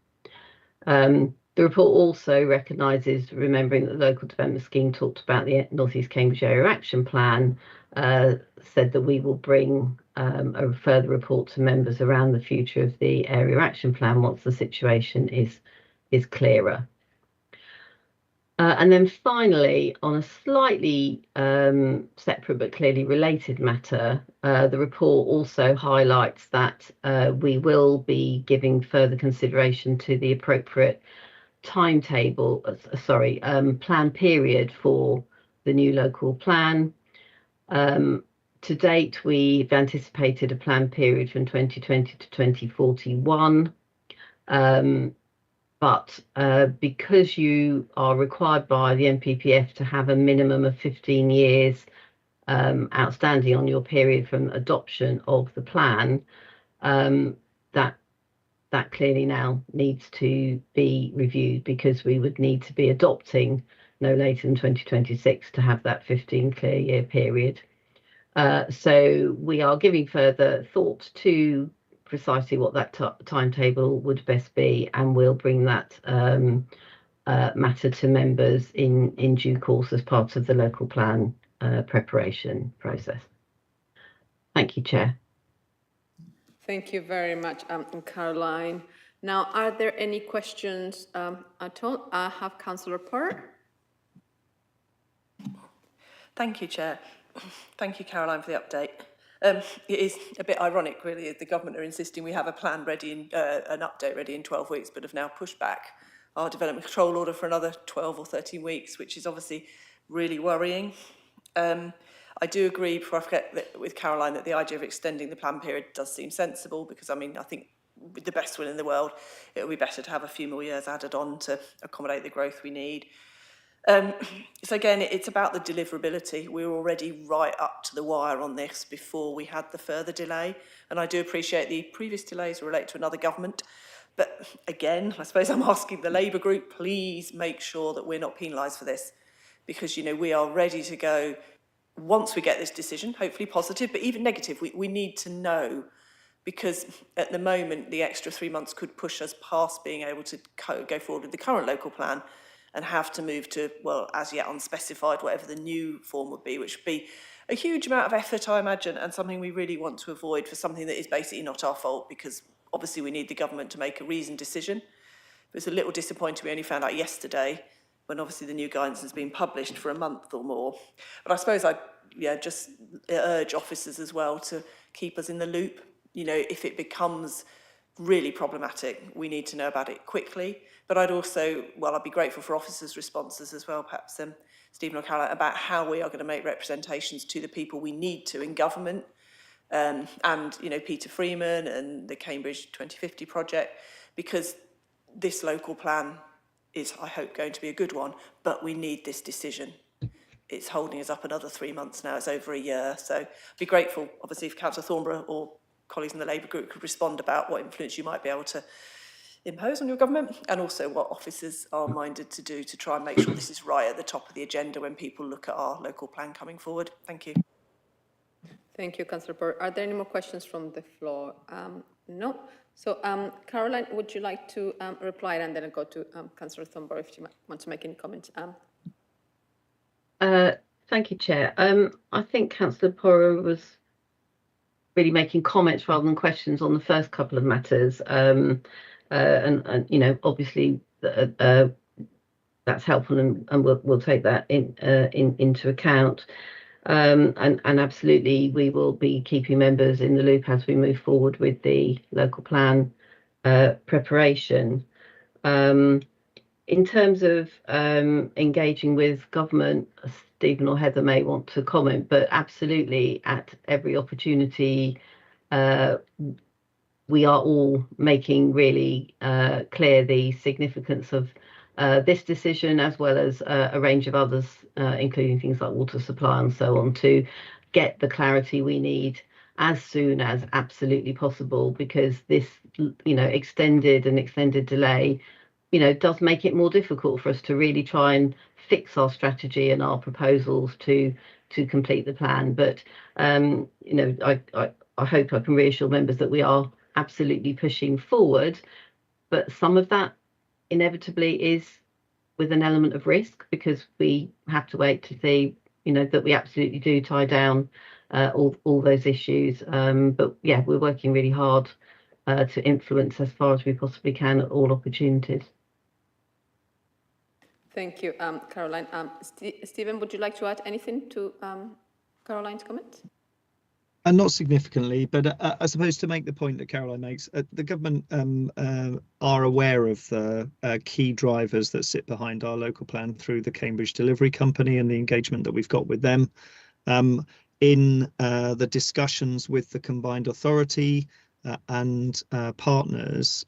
The report also recognises, remembering that the local development scheme talked about the North East Cambridge Area Action Plan, said that we will bring a further report to members around the future of the Area Action Plan once the situation is clearer. And then finally, on a slightly separate but clearly related matter, the report also highlights that we will be giving further consideration to the appropriate timetable, plan period for the new local plan. To date, we've anticipated a plan period from 2020 to 2041. But because you are required by the NPPF to have a minimum of 15 years outstanding on your period from adoption of the plan, that clearly now needs to be reviewed, because we would need to be adopting no later than 2026 to have that 15 clear year period. So we are giving further thought to precisely what that timetable would best be, and we'll bring that matter to members in due course as part of the local plan preparation process. Thank you, Chair. Thank you very much, Caroline. Now, are there any questions at all? I have Councillor Porter. Thank you, Chair. Thank you, Caroline, for the update. It is a bit ironic, really, the government are insisting we have a plan ready, an update ready in 12 weeks, but have now pushed back our development control order for another 12 or 13 weeks, which is obviously really worrying. I do agree, before I forget, with Caroline, that the idea of extending the plan period does seem sensible, because, I mean, I think with the best will in the world, it would be better to have a few more years added on to accommodate the growth we need. So again, it's about the deliverability. We were already right up to the wire on this before we had the further delay. And I do appreciate the previous delays relate to another government. But again, I suppose I'm asking the Labour group, please make sure that we're not penalised for this. Because, you know, we are ready to go once we get this decision, hopefully positive, but even negative, we need to know. Because at the moment, the extra 3 months could push us past being able to go forward with the current local plan and have to move to, well, as yet unspecified, whatever the new form would be, which would be a huge amount of effort, I imagine, and something we really want to avoid for something that is basically not our fault, because obviously we need the government to make a reasoned decision. It was a little disappointing we only found out yesterday, when obviously the new guidance has been published for a month or more. But I suppose I'd just urge officers as well to keep us in the loop. You know, if it becomes really problematic. We need to know about it quickly. But I'd also, well, I'd be grateful for officers' responses as well, perhaps Stephen or Caroline, about how we are going to make representations to the people we need to in government, and, you know, Peter Freeman and the Cambridge 2050 project, because this local plan is, I hope, going to be a good one, but we need this decision. It's holding us up another 3 months now, it's over a year. So I'd be grateful, obviously, if Councillor Thornborough or colleagues in the Labour group could respond about what influence you might be able to impose on your government, and also what officers are minded to do to try and make sure this is right at the top of the agenda when people look at our local plan coming forward. Thank you. Thank you, Councillor Burr. Are there any more questions from the floor? No. So, Caroline, would you like to reply, and then I'll go to Councillor Thornborough if you want to make any comments? Thank you, Chair. I think Councillor Porro was really making comments rather than questions on the first couple of matters. And you know, obviously that's helpful, and we'll take that into account. And absolutely, we will be keeping members in the loop as we move forward with the local plan preparation. In terms of engaging with government, Stephen or Heather may want to comment, but absolutely at every opportunity, we are all making really clear the significance of this decision, as well as a range of others, including things like water supply and so on, to get the clarity we need as soon as absolutely possible, because this, you know, extended delay, you know, does make it more difficult for us to really try and fix our strategy and our proposals to complete the plan. But you know, I hope I can reassure members that we are absolutely pushing forward, but some of that inevitably is with an element of risk, because we have to wait to see, you know, that we absolutely do tie down all those issues. But yeah, we're working really hard to influence as far as we possibly can at all opportunities. Thank you, Caroline. Stephen, would you like to add anything to Caroline's comment? And not significantly, but I suppose to make the point that Caroline makes, the government are aware of the key drivers that sit behind our local plan through the Cambridge Delivery Company and the engagement that we've got with them. In the discussions with the combined authority and partners,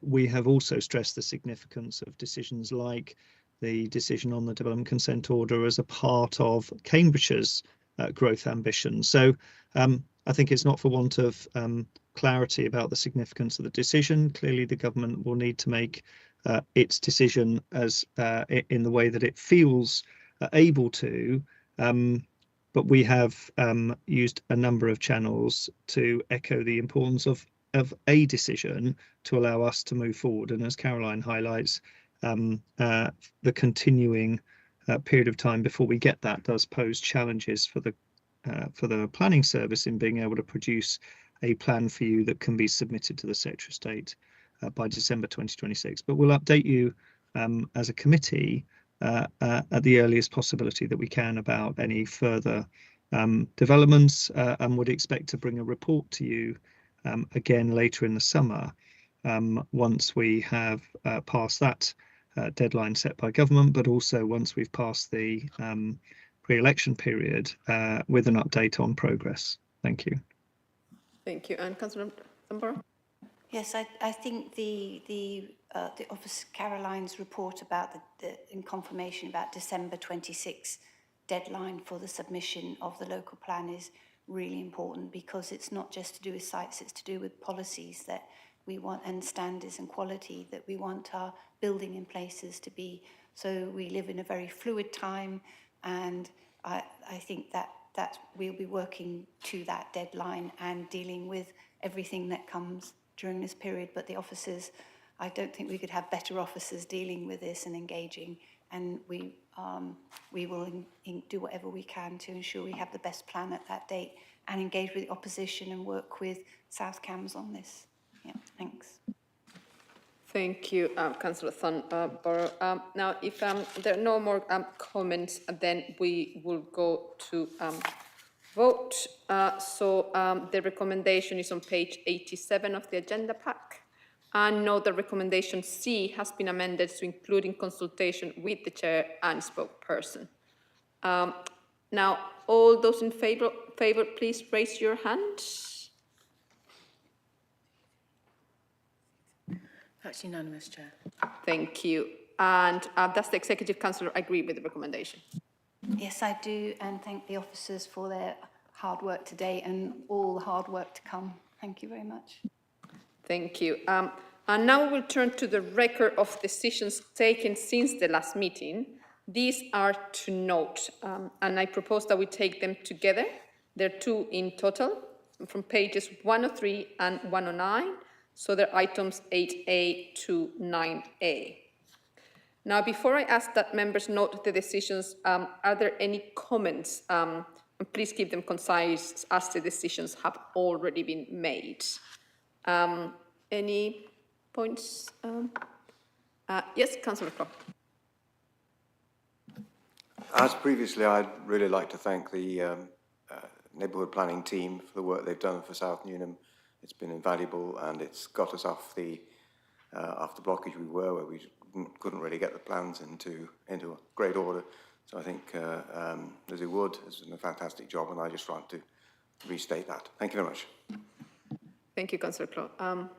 we have also stressed the significance of decisions like the decision on the development consent order as a part of Cambridgeshire's growth ambition. So I think it's not for want of clarity about the significance of the decision. Clearly, the government will need to make its decision as in the way that it feels able to. But we have used a number of channels to echo the importance of a decision to allow us to move forward. And as Caroline highlights, the continuing period of time before we get that does pose challenges for the planning service in being able to produce a plan for you that can be submitted to the Secretary of State by December 2026. But we'll update you as a committee at the earliest possibility that we can about any further developments, and would expect to bring a report to you again later in the summer, once we have passed that deadline set by government, but also once we've passed the pre-election period with an update on progress. Thank you. Thank you. And Councillor Thornborough? Yes, I think the Officer Caroline's report about in confirmation about December 26 deadline for the submission of the local plan is really important, because it's not just to do with sites, it's to do with policies that we want, and standards and quality that we want our building in places to be. So we live in a very fluid time, and I think that we'll be working to that deadline and dealing with everything that comes during this period. But the officers, I don't think we could have better officers dealing with this and engaging, and we will do whatever we can to ensure we have the best plan at that date, and engage with the opposition and work with South Cambs on this. Yeah, thanks. Thank you, Councillor Thornborough. Now, if there are no more comments, then we will go to vote. The recommendation is on page 87 of the agenda pack. And note that recommendation C has been amended to include in consultation with the chair and spokesperson. Now, all those in favor, please raise your hand. That's unanimous, Chair. Thank you. And does the Executive Councillor agree with the recommendation? Yes, I do, and thank the officers for their hard work today and all the hard work to come. Thank you very much. Thank you. And now we will turn to the record of decisions taken since the last meeting. These are to note, and I propose that we take them together. There are 2 in total, from pages 103 and 109. So they're items 8A to 9A. Now, before I ask that members note the decisions, are there any comments? And please keep them concise as the decisions have already been made. Any points? Yes, Councillor Clark. As previously, I'd really like to thank the neighbourhood planning team for the work they've done for South Newnham. It's been invaluable, and it's got us off the after blockage we were, where we couldn't really get the plans into great order. So I think Lizzie Wood has done a fantastic job, and I just want to restate that. Thank you very much. Thank you, Councillor Clark.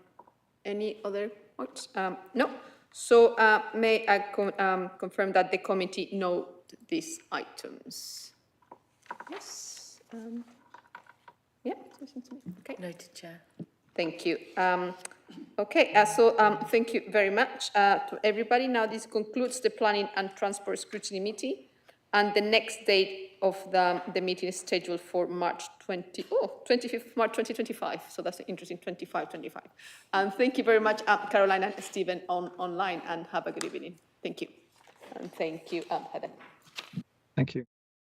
Any other points? No. So may I confirm that the committee note these items? Yes. Yeah. Okay. Noted, Chair. Thank you. Okay, thank you very much to everybody. Now this concludes the Planning and Transport Scrutiny meeting, and the next date of the meeting is scheduled for March 25th March 2025. So that's interesting, 25. And thank you very much, Caroline and Stephen online, and have a good evening. Thank you. And thank you, Heather. Thank you.